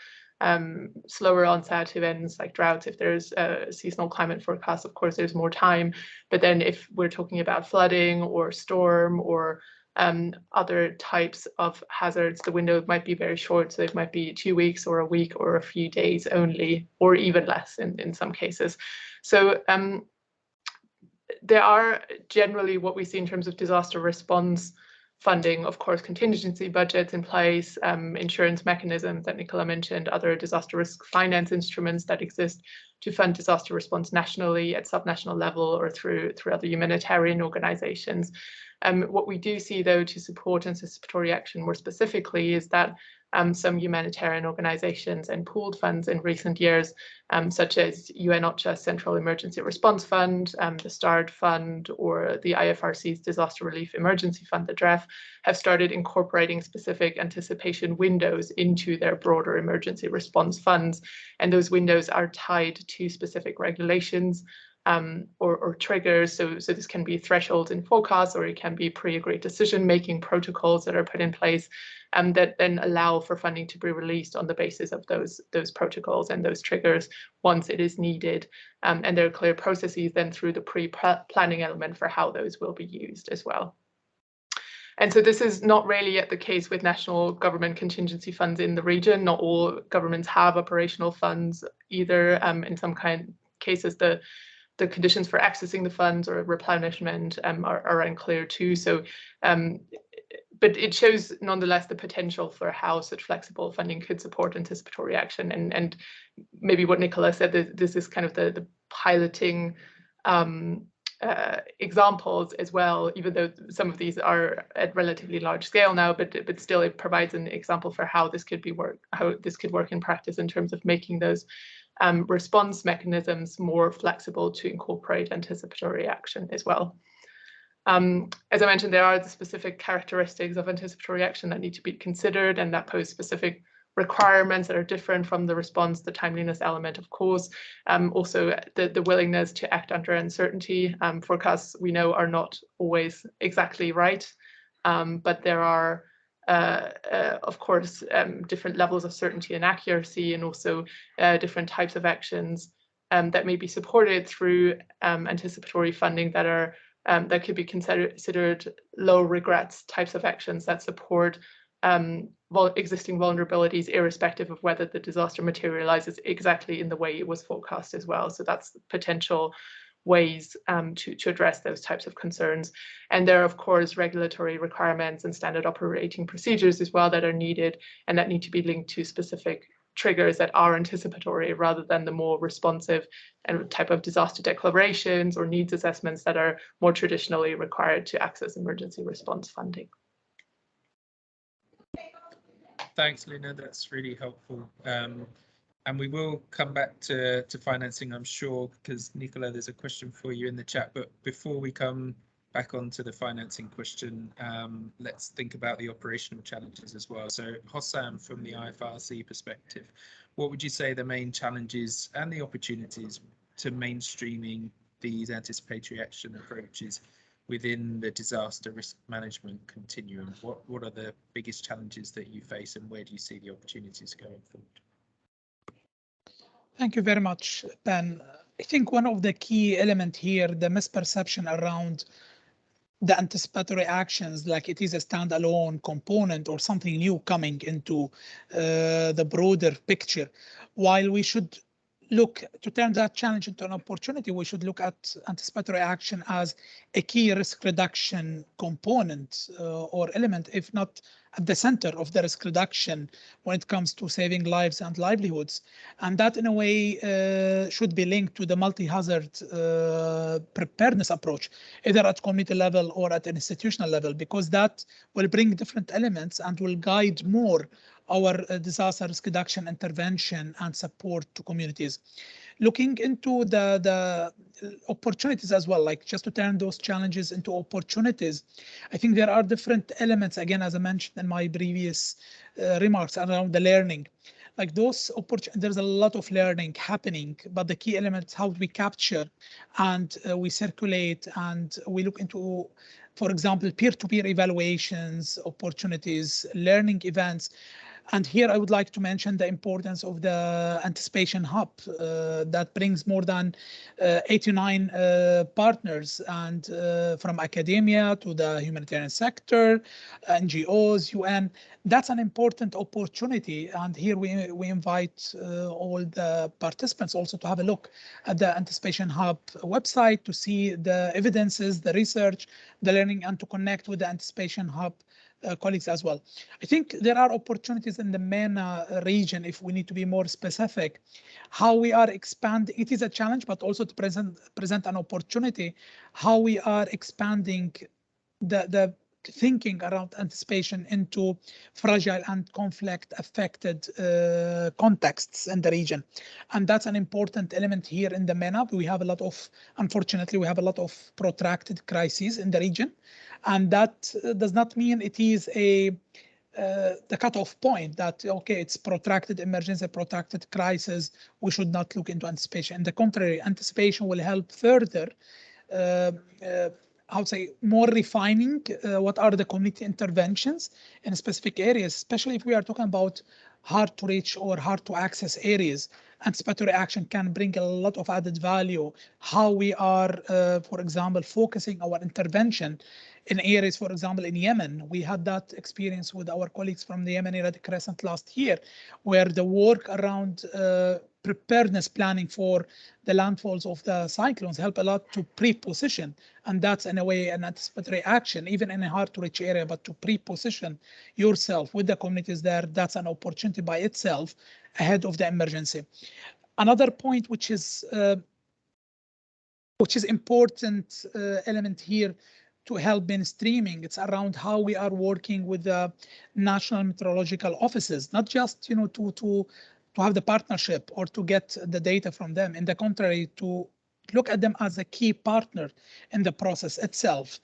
slower onset events like droughts. If there's a seasonal climate forecast, of course, there's more time. But then if we're talking about flooding or storm or other types of hazards, the window might be very short. So it might be 2 weeks or a week or a few days only, or even less in some cases. So there are generally what we see in terms of disaster response funding, of course, contingency budgets in place, insurance mechanisms that Nicola mentioned, other disaster risk finance instruments that exist to fund disaster response nationally at subnational level or through other humanitarian organizations. What we do see, though, to support anticipatory action more specifically is that some humanitarian organizations and pooled funds in recent years, such as UN-OCHA's Central Emergency Response Fund, the START Fund, or the IFRC's Disaster Relief Emergency Fund, the DREF, have started incorporating specific anticipation windows into their broader emergency response funds. And those windows are tied to specific regulations or triggers. So this can be thresholds in forecasts, or it can be pre-agreed decision-making protocols that are put in place that then allow for funding to be released on the basis of those protocols and those triggers once it is needed. And there are clear processes then through the pre-planning element for how those will be used as well. And so this is not really yet the case with national government contingency funds in the region. Not all governments have operational funds either. In some cases, the conditions for accessing the funds or replenishment are unclear too. So, but it shows nonetheless the potential for how such flexible funding could support anticipatory action. And maybe what Nicola said, this is kind of the piloting examples as well, even though some of these are at relatively large scale now, but still it provides an example for how this could work in practice in terms of making those response mechanisms more flexible to incorporate anticipatory action as well. As I mentioned, there are the specific characteristics of anticipatory action that need to be considered, and that pose specific requirements that are different from the response, the timeliness element, of course. Also, the willingness to act under uncertainty. Forecasts, we know, are not always exactly right, but there are of course, different levels of certainty and accuracy, and also different types of actions that may be supported through anticipatory funding that are that could be considered low regrets types of actions that support existing vulnerabilities, irrespective of whether the disaster materializes exactly in the way it was forecast as well. So that's potential ways to address those types of concerns. And there are, of course, regulatory requirements and standard operating procedures as well that are needed, and that need to be linked to specific triggers that are anticipatory rather than the more responsive and type of disaster declarations or needs assessments that are more traditionally required to access emergency response funding. Thanks, Lina. That's really helpful. And we will come back to financing, I'm sure, because Nicola, there's a question for you in the chat. But before we come back onto the financing question, let's think about the operational challenges as well. So Hossam, from the IFRC perspective, what would you say the main challenges and the opportunities to mainstreaming these anticipatory action approaches within the disaster risk management continuum? What are the biggest challenges that you face, and where do you see the opportunities going forward? Thank you very much, Ben. I think one of the key elements here, the misperception around the anticipatory actions, like it is a standalone component or something new coming into the broader picture. While we should look to turn that challenge into an opportunity, we should look at anticipatory action as a key risk reduction component or element, if not at the center of the risk reduction when it comes to saving lives and livelihoods. And that in a way should be linked to the multi-hazard preparedness approach, either at community level or at an institutional level, because that will bring different elements and will guide more our disaster risk reduction intervention and support to communities. Looking into the opportunities as well, like just to turn those challenges into opportunities, I think there are different elements, again, as I mentioned in my previous remarks around the learning. Like those opportunities, there's a lot of learning happening, but the key element is how we capture and we circulate and we look into, for example, peer-to-peer evaluations, opportunities, learning events. And here I would like to mention the importance of the Anticipation Hub that brings more than 89 partners, and from academia to the humanitarian sector, NGOs, UN. That's an important opportunity. And here we invite all the participants also to have a look at the Anticipation Hub website to see the evidences, the research, the learning, and to connect with the Anticipation Hub colleagues as well. I think there are opportunities in the MENA region, if we need to be more specific, how we are expanding. It is a challenge, but also to present an opportunity, how we are expanding the thinking around anticipation into fragile and conflict affected contexts in the region. And that's an important element here in the MENA. We have a lot of, unfortunately, we have a lot of protracted crises in the region. And that does not mean it is the cutoff point that, okay, it's protracted emergency, protracted crisis, we should not look into anticipation. On the contrary, anticipation will help further I would say more refining what are the community interventions in specific areas, especially if we are talking about hard to reach or hard to access areas. Anticipatory action can bring a lot of added value. How we are, for example, focusing our intervention in areas, for example, in Yemen. We had that experience with our colleagues from the Yemeni Red Crescent last year, where the work around preparedness planning for the landfalls of the cyclones help a lot to pre-position. And that's in a way an anticipatory action, even in a hard to reach area, but to pre-position yourself with the communities there, that's an opportunity by itself ahead of the emergency. Another point which is important element here to help mainstreaming, it's around how we are working with the national meteorological offices, not just to have the partnership or to get the data from them. In the contrary, to look at them as a key partner in the process itself.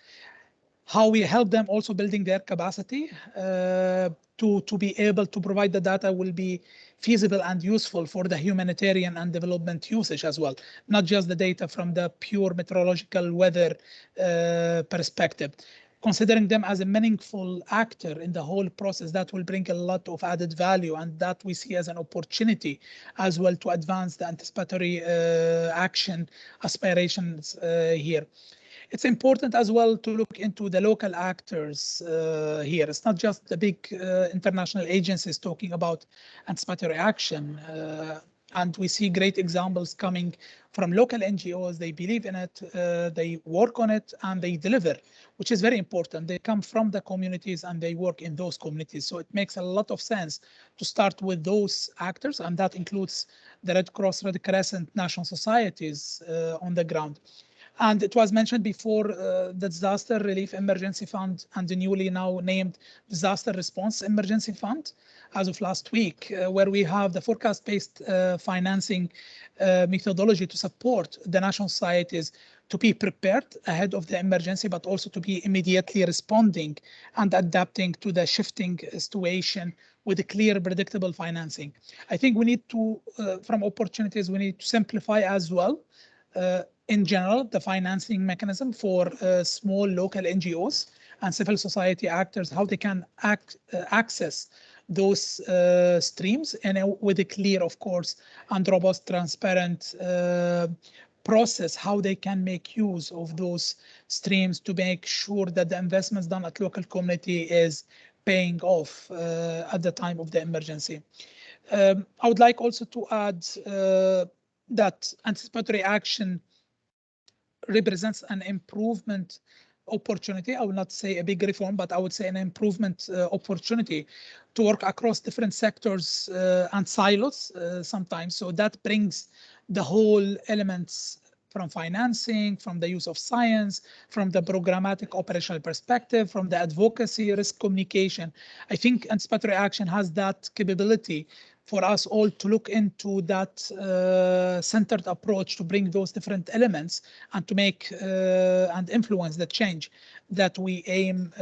How we help them also building their capacity to be able to provide the data will be feasible and useful for the humanitarian and development usage as well, not just the data from the pure meteorological weather perspective. Considering them as a meaningful actor in the whole process, that will bring a lot of added value, and that we see as an opportunity as well to advance the anticipatory action aspirations here. It's important as well to look into the local actors here. It's not just the big international agencies talking about anticipatory action. And we see great examples coming from local NGOs. They believe in it, they work on it, and they deliver, which is very important. They come from the communities and they work in those communities. So it makes a lot of sense to start with those actors, and that includes the Red Cross, Red Crescent, national societies on the ground. And it was mentioned before, the Disaster Relief Emergency Fund and the newly now named Disaster Response Emergency Fund as of last week, where we have the forecast-based financing methodology to support the national societies to be prepared ahead of the emergency, but also to be immediately responding and adapting to the shifting situation with a clear, predictable financing. I think we need to, from opportunities, we need to simplify as well. In general, the financing mechanism for small local NGOs and civil society actors, how they can access those streams, and with a clear, of course, and robust, transparent process, how they can make use of those streams to make sure that the investments done at local community is paying off at the time of the emergency. I would like also to add that anticipatory action represents an improvement opportunity. I will not say a big reform, but I would say an improvement opportunity to work across different sectors and silos sometimes. So that brings the whole elements from financing, from the use of science, from the programmatic operational perspective, from the advocacy, risk communication. I think anticipatory action has that capability for us all to look into that centered approach to bring those different elements and to make and influence the change that we aim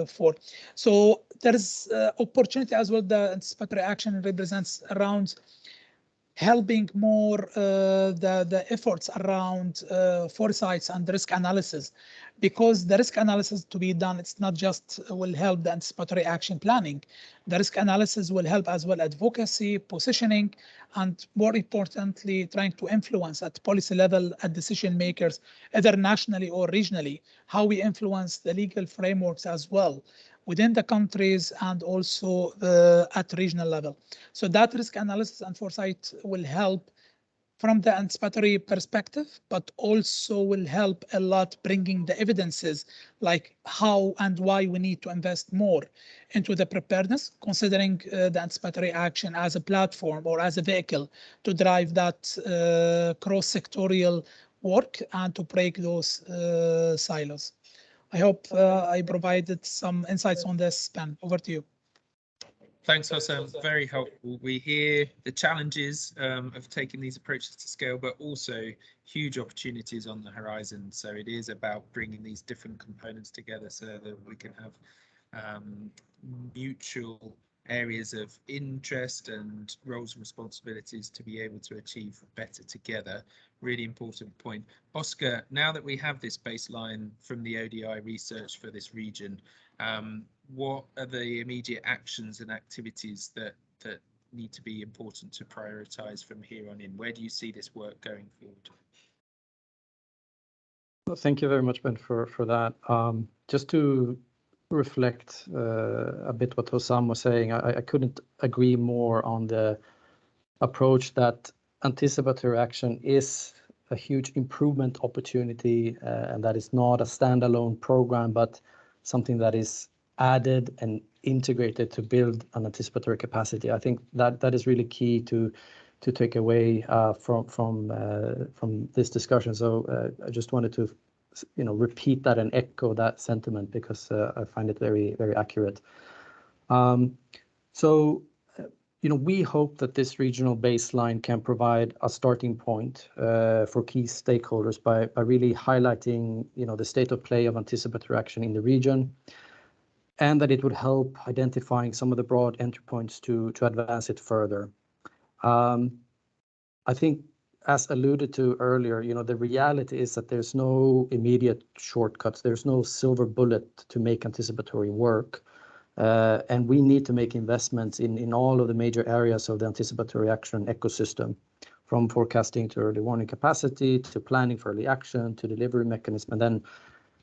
for. So there is opportunity as well. The anticipatory action represents around helping more the efforts around foresights and risk analysis, because the risk analysis to be done, it's not just will help the anticipatory action planning. The risk analysis will help as well advocacy, positioning, and more importantly, trying to influence at policy level at decision makers, either nationally or regionally, how we influence the legal frameworks as well within the countries and also at regional level. So that risk analysis and foresight will help from the anticipatory perspective, but also will help a lot bringing the evidences like how and why we need to invest more into the preparedness, considering the anticipatory action as a platform or as a vehicle to drive that cross-sectorial work and to break those silos. I hope I provided some insights on this, Ben. Over to you. Thanks, Hossam. Very helpful. We hear the challenges of taking these approaches to scale, but also huge opportunities on the horizon. So it is about bringing these different components together so that we can have mutual areas of interest and roles and responsibilities to be able to achieve better together. Really important point. Oscar, now that we have this baseline from the ODI research for this region, what are the immediate actions and activities that need to be important to prioritize from here on in? Where do you see this work going forward? Well, thank you very much, Ben, for that. Just to reflect a bit what Hossam was saying, I couldn't agree more on the approach that anticipatory action is a huge improvement opportunity, and that is not a standalone program, but something that is added and integrated to build an anticipatory capacity. I think that is really key to take away from this discussion. So I just wanted to repeat that and echo that sentiment because I find it very, very accurate. We hope that this regional baseline can provide a starting point for key stakeholders by really highlighting, the state of play of anticipatory action in the region, and that it would help identifying some of the broad entry points to advance it further. I think, as alluded to earlier, the reality is that there's no immediate shortcuts. There's no silver bullet to make anticipatory work. And we need to make investments in all of the major areas of the anticipatory action ecosystem, from forecasting to early warning capacity, to planning for early action, to delivery mechanism. And then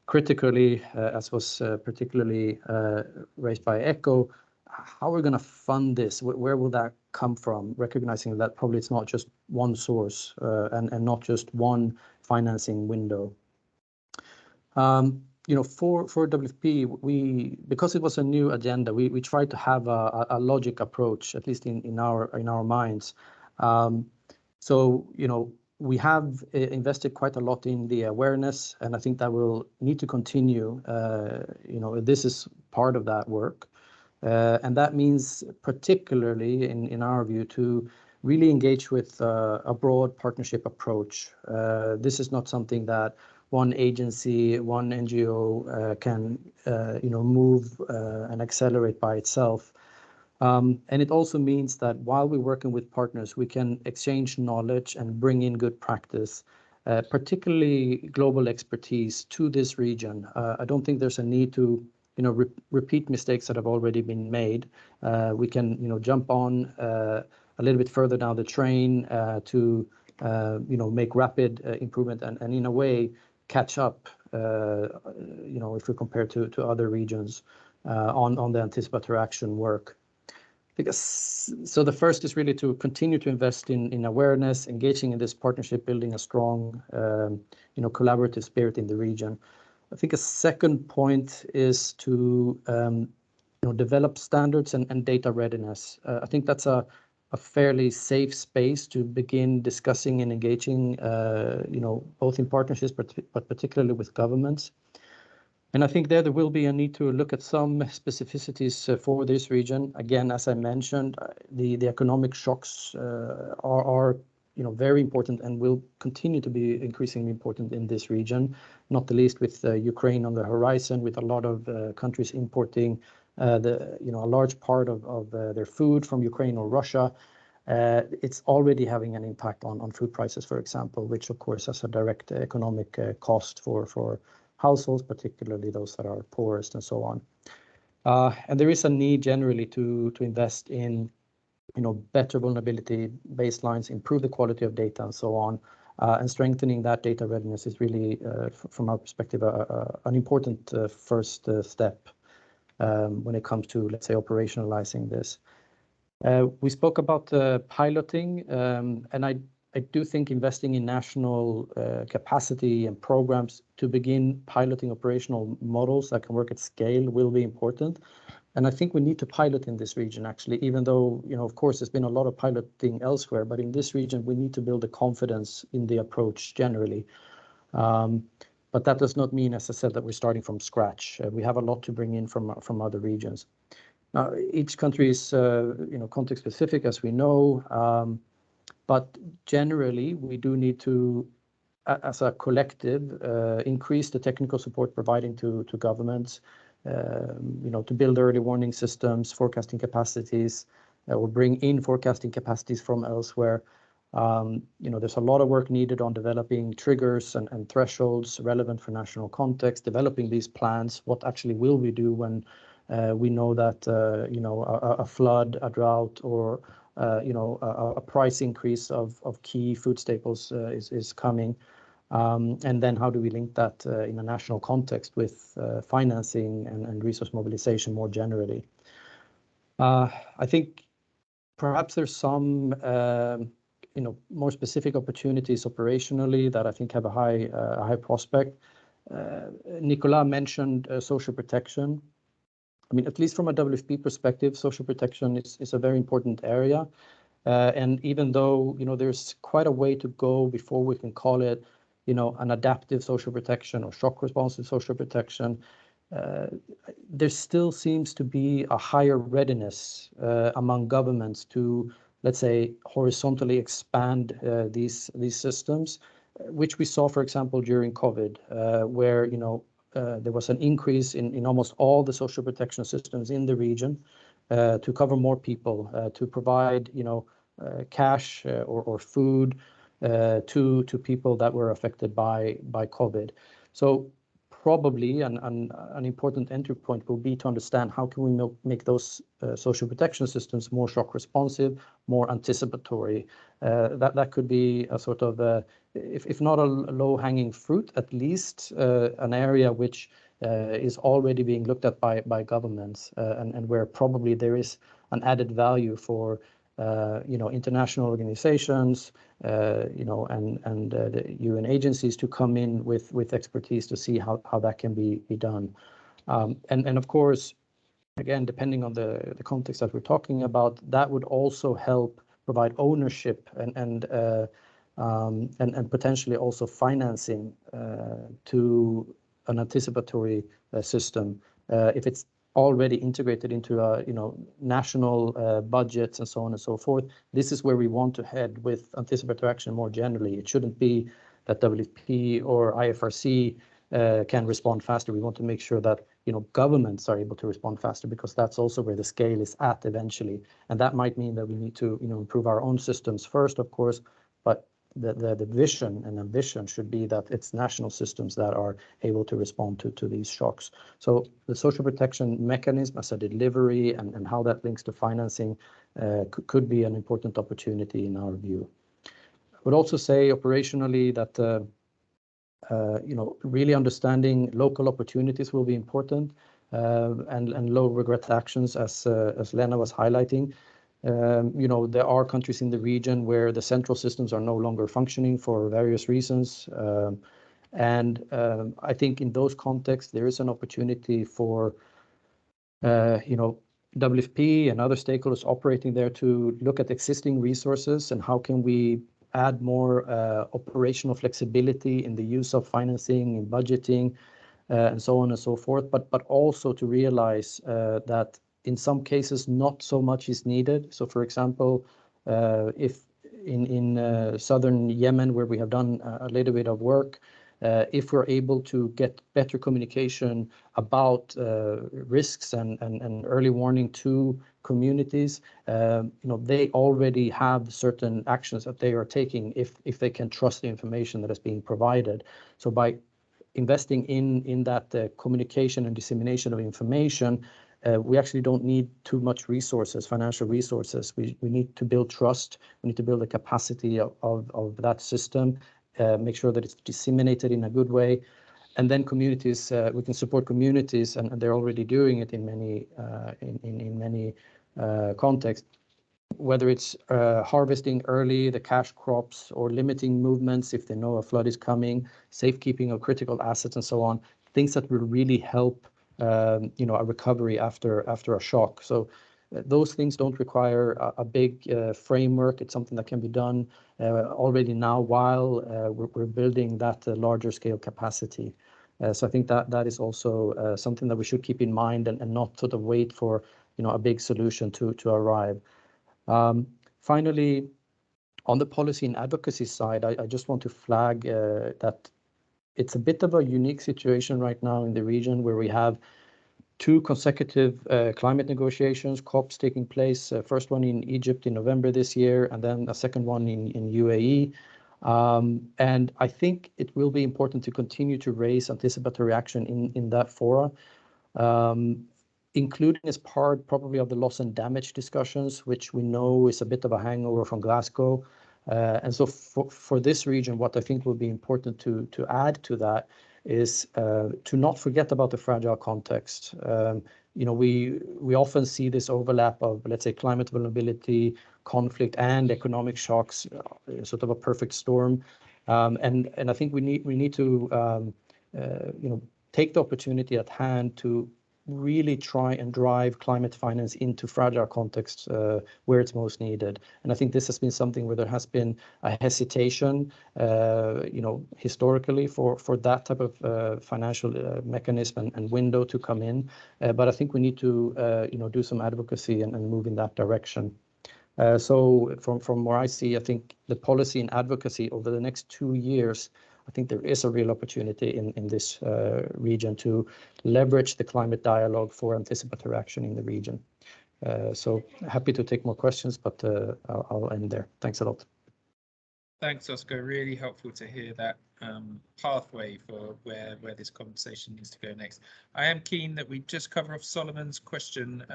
critically, as was particularly raised by ECHO, how we're going to fund this? Where will that come from? Recognizing that probably it's not just one source and not just one financing window. For WFP, because it was a new agenda, we tried to have a logic approach, at least in our minds. We have invested quite a lot in the awareness, and I think that will need to continue. This is part of that work. And that means particularly, in our view, to really engage with a broad partnership approach. This is not something that one agency, one NGO can move and accelerate by itself. And it also means that while we're working with partners, we can exchange knowledge and bring in good practice, particularly global expertise to this region. I don't think there's a need to repeat mistakes that have already been made. We can jump on a little bit further down the train to make rapid improvement and in a way catch up, if we compare to other regions on the anticipatory action work. Because so the first is really to continue to invest in awareness, engaging in this partnership, building a strong, collaborative spirit in the region. I think a second point is to develop standards and data readiness. I think that's a fairly safe space to begin discussing and engaging, both in partnerships, but particularly with governments. And I think there will be a need to look at some specificities for this region. Again, as I mentioned, the economic shocks are very important and will continue to be increasingly important in this region, not the least with Ukraine on the horizon, with a lot of countries importing a large part of their food from Ukraine or Russia. It's already having an impact on food prices, for example, which of course has a direct economic cost for households, particularly those that are poorest and so on. And there is a need generally to invest in better vulnerability baselines, improve the quality of data and so on. And strengthening that data readiness is really, from our perspective, an important first step when it comes to, let's say, operationalizing this. We spoke about piloting, and I do think investing in national capacity and programs to begin piloting operational models that can work at scale will be important. And I think we need to pilot in this region, actually, even though, of course, there's been a lot of piloting elsewhere. But in this region, we need to build the confidence in the approach generally. But that does not mean, as I said, that we're starting from scratch. We have a lot to bring in from other regions. Now, each country is, context specific, as we know. But generally, we do need to, as a collective, increase the technical support providing to governments, to build early warning systems, forecasting capacities, or bring in forecasting capacities from elsewhere. There's a lot of work needed on developing triggers and thresholds relevant for national context, developing these plans. What actually will we do when we know that, a flood, a drought, or a price increase of key food staples is coming, and then how do we link that in a national context with financing and resource mobilization more generally? I think perhaps there's some more specific opportunities operationally that I think have a high prospect. Nicolas mentioned social protection. I mean, at least from a WFP perspective, social protection is a very important area. And even though, there's quite a way to go before we can call it, an adaptive social protection or shock responsive social protection, there still seems to be a higher readiness among governments to, let's say, horizontally expand these systems, which we saw, for example, during COVID, where, there was an increase in almost all the social protection systems in the region to cover more people, to provide, cash or food to people that were affected by COVID. So probably an important entry point will be to understand how can we make those social protection systems more shock responsive, more anticipatory. That could be a sort of, if not a low-hanging fruit, at least an area which is already being looked at by governments, and where probably there is an added value for international organizations, and the UN agencies to come in with expertise to see how that can be done. And of course, again, depending on the context that we're talking about, that would also help provide ownership and potentially also financing to an anticipatory system if it's already integrated into national budgets and so on and so forth. This is where we want to head with anticipatory action more generally. It shouldn't be that WFP or IFRC can respond faster. We want to make sure that governments are able to respond faster, because that's also where the scale is at eventually. And that might mean that we need to improve our own systems first, of course, but the vision and ambition should be that it's national systems that are able to respond to these shocks. So the social protection mechanism as a delivery and how that links to financing could be an important opportunity in our view. I would also say operationally that really understanding local opportunities will be important. and low regret actions, as Lena was highlighting. There are countries in the region where the central systems are no longer functioning for various reasons. I think in those contexts, there is an opportunity for, WFP and other stakeholders operating there to look at existing resources and how can we add more operational flexibility in the use of financing, in budgeting, and so on and so forth, but also to realize that in some cases, not so much is needed. So, for example, if in southern Yemen, where we have done a little bit of work, if we're able to get better communication about risks and early warning to communities, they already have certain actions that they are taking if they can trust the information that is being provided. So by investing in that communication and dissemination of information, we actually don't need too much resources, financial resources. We need to build trust. We need to build the capacity of that system, make sure that it's disseminated in a good way. And then communities, we can support communities, and they're already doing it in many contexts, whether it's harvesting early the cash crops or limiting movements if they know a flood is coming, safekeeping of critical assets and so on, things that will really help a recovery after a shock. So those things don't require a big framework. It's something that can be done already now while we're building that larger scale capacity. So I think that is also something that we should keep in mind and not sort of wait for a big solution to arrive. Finally, on the policy and advocacy side, I just want to flag that it's a bit of a unique situation right now in the region where we have two consecutive climate negotiations, COPs taking place, first one in Egypt in November this year, and then a second one in UAE. And I think it will be important to continue to raise anticipatory action in that fora, including as part probably of the loss and damage discussions, which we know is a bit of a hangover from Glasgow. And so for this region, what I think will be important to add to that is to not forget about the fragile context. We often see this overlap of, let's say, climate vulnerability, conflict, and economic shocks, sort of a perfect storm. And I think we need to take the opportunity at hand to really try and drive climate finance into fragile contexts where it's most needed. And I think this has been something where there has been a hesitation, historically for that type of financial mechanism and window to come in. But I think we need to, do some advocacy and move in that direction. So from where I see, I think the policy and advocacy over the next 2 years, I think there is a real opportunity in this region to leverage the climate dialogue for anticipatory action in the region. So happy to take more questions, but I'll end there. Thanks a lot. Thanks, Oscar. Really helpful to hear that pathway for where this conversation needs to go next. I am keen that we just cover off Solomon's question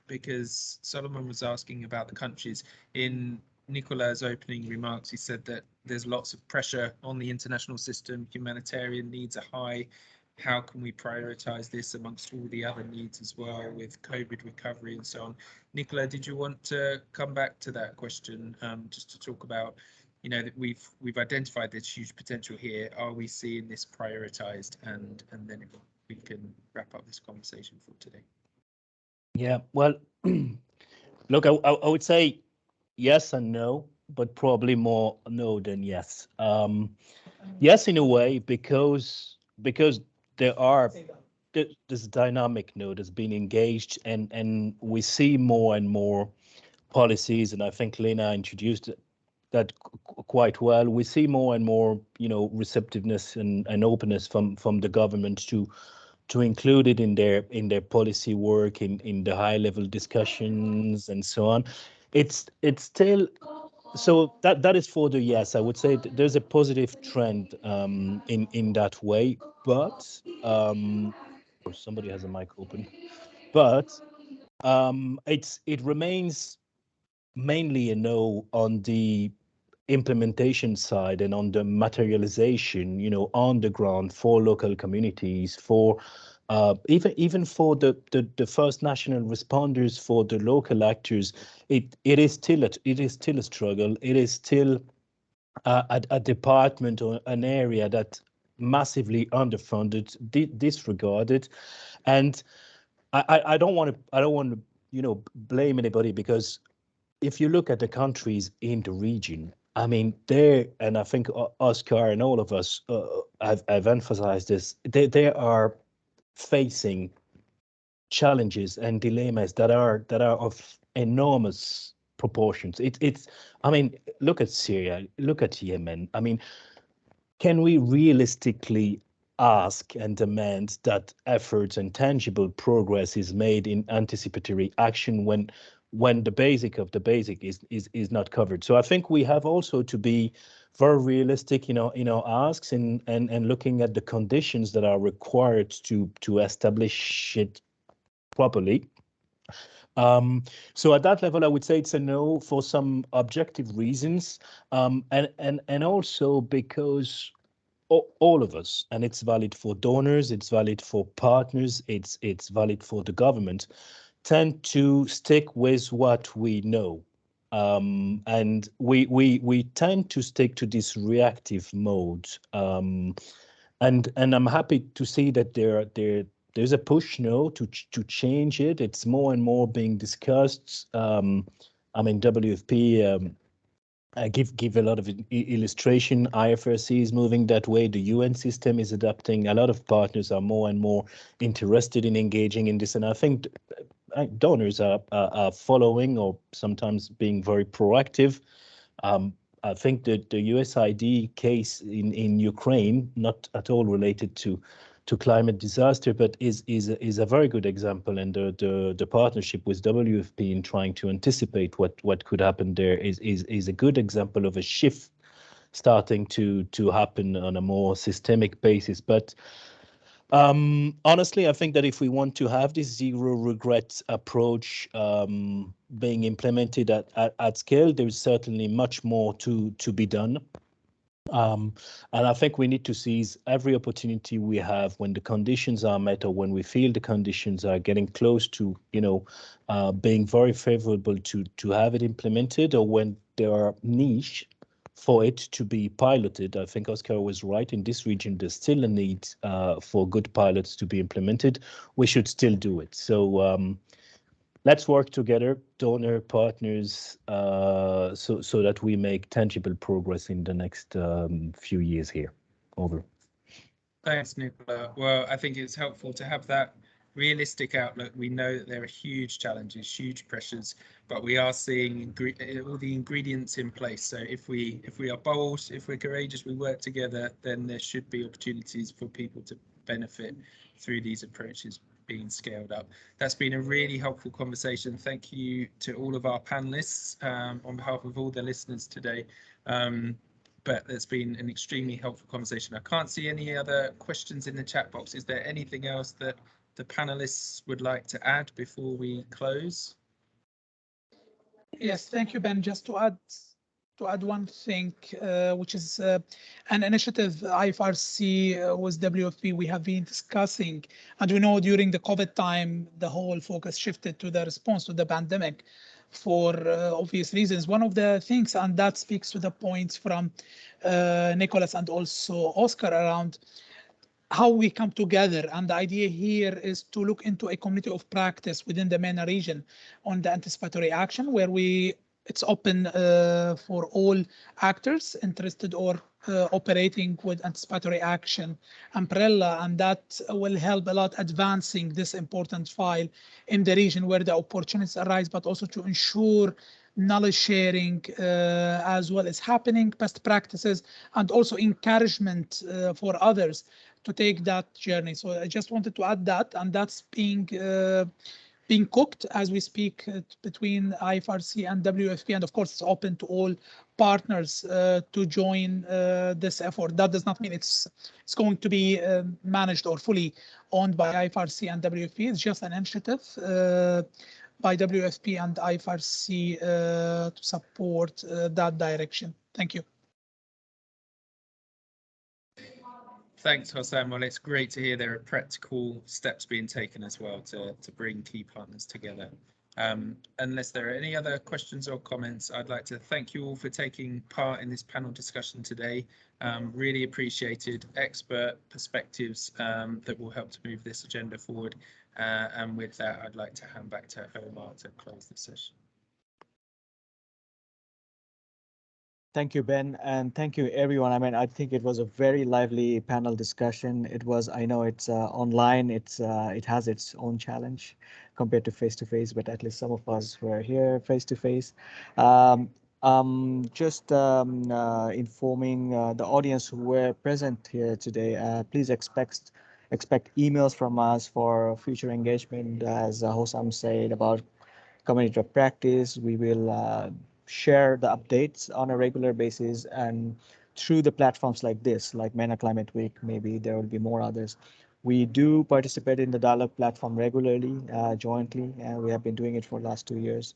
because Solomon was asking about the countries. In Nicola's opening remarks, he said that there's lots of pressure on the international system, humanitarian needs are high. How can we prioritize this amongst all the other needs as well with COVID recovery and so on? Nicola, did you want to come back to that question just to talk about, that we've identified this huge potential here. Are we seeing this prioritized? And then we can wrap up this conversation for today. Yeah, well, look, I would say yes and no, but probably more no than yes. Yes, in a way, because this dynamic node has been engaged, and we see more and more policies, and I think Lena introduced that quite well. We see more and more, receptiveness and openness from the government to include it in their policy work, in the high level discussions and so on. It's still, so that is for the yes. I would say there's a positive trend in that way, but somebody has a mic open, but it remains mainly a no on the implementation side and on the materialization, on the ground for local communities, for Even for the first national responders, for the local actors, it is still a struggle. It is still a department or an area that massively underfunded, disregarded, and I don't want to blame anybody, because if you look at the countries in the region, I mean, and I think Oscar and all of us have emphasized this, they are facing challenges and dilemmas that are of enormous proportions. I mean, look at Syria, look at Yemen. I mean, can we realistically ask and demand that efforts and tangible progress is made in anticipatory action when the basic of the basic is not covered? So I think we have also to be very realistic in our asks and looking at the conditions that are required to establish it properly. So at that level, I would say it's a no for some objective reasons, and also because all of us, and it's valid for donors, it's valid for partners, it's valid for the government, tend to stick with what we know, and we tend to stick to this reactive mode, and I'm happy to see that there's a push now to change it. It's more and more being discussed. I mean, WFP give a lot of illustration. IFRC is moving that way. The UN system is adapting. A lot of partners are more and more interested in engaging in this, and I think donors are following or sometimes being very proactive. I think that the USAID case in Ukraine, not at all related to climate disaster, but is a very good example, and the partnership with WFP in trying to anticipate what could happen there is a good example of a shift starting to happen on a more systemic basis. But honestly, I think that if we want to have this zero regrets approach being implemented at scale, there's certainly much more to be done. And I think we need to seize every opportunity we have when the conditions are met, or when we feel the conditions are getting close to, being very favorable to have it implemented, or when there are niche for it to be piloted. I think Oscar was right. In this region, there's still a need for good pilots to be implemented. We should still do it. So let's work together, donor partners, so that we make tangible progress in the next few years here. Over. Thanks, Nicola. Well, I think it's helpful to have that realistic outlook. We know that there are huge challenges, huge pressures, but we are seeing all the ingredients in place. So if we are bold, if we're courageous, we work together, then there should be opportunities for people to benefit through these approaches being scaled up. That's been a really helpful conversation. Thank you to all of our panelists on behalf of all the listeners today. But it's been an extremely helpful conversation. I can't see any other questions in the chat box. Is there anything else that the panelists would like to add before we close? Yes, thank you, Ben. Just to add one thing, which is an initiative IFRC with WFP we have been discussing, and we know during the COVID time the whole focus shifted to the response to the pandemic for obvious reasons. One of the things, and that speaks to the points from Nicholas and also Oscar around how we come together, and the idea here is to look into a community of practice within the MENA region on the anticipatory action, where it's open for all actors interested or operating with anticipatory action umbrella, and that will help a lot advancing this important file in the region where the opportunities arise, but also to ensure knowledge sharing as well as happening, best practices, and also encouragement for others to take that journey. So I just wanted to add that, and that's being cooked as we speak between IFRC and WFP, and of course it's open to all partners to join this effort. That does not mean it's going to be managed or fully owned by IFRC and WFP. It's just an initiative by WFP and IFRC to support that direction. Thank you. Thanks, Hossam. Well, it's great to hear there are practical steps being taken as well to bring key partners together. Unless there are any other questions or comments, I'd like to thank you all for taking part in this panel discussion today. Really appreciated expert perspectives that will help to move this agenda forward. And with that, I'd like to hand back to Omar to close the session. Thank you, Ben, and thank you, everyone. I mean, I think it was a very lively panel discussion. It was, I know it's online, it has its own challenge compared to face-to-face, but at least some of us were here face-to-face. Just informing the audience who were present here today, please expect emails from us for future engagement, as Hossam said, about community of practice. We will share the updates on a regular basis, and through the platforms like this, like MENA Climate Week, maybe there will be more others. We do participate in the dialogue platform regularly, jointly, and we have been doing it for the last 2 years.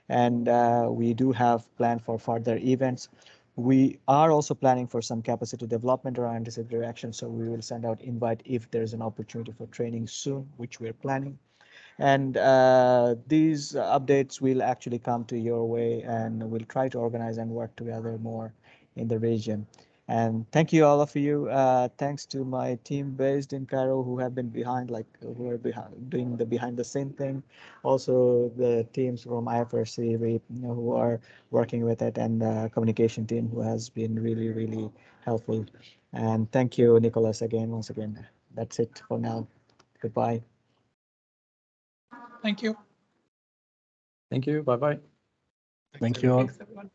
And we do have planned for further events. We are also planning for some capacity development around anticipatory action, so we will send out invite if there's an opportunity for training soon, which we're planning. And these updates will actually come to your way, and we'll try to organize and work together more in the region. And thank you, all of you. Thanks to my team based in Cairo who have been behind, who are doing the behind the scene thing. Also the teams from IFRC, who are working with it, and the communication team who has been really, really helpful. And thank you, Nicholas, once again. That's it for now. Goodbye. Thank you. Thank you. Bye-bye. Thank you all. Thanks, everyone.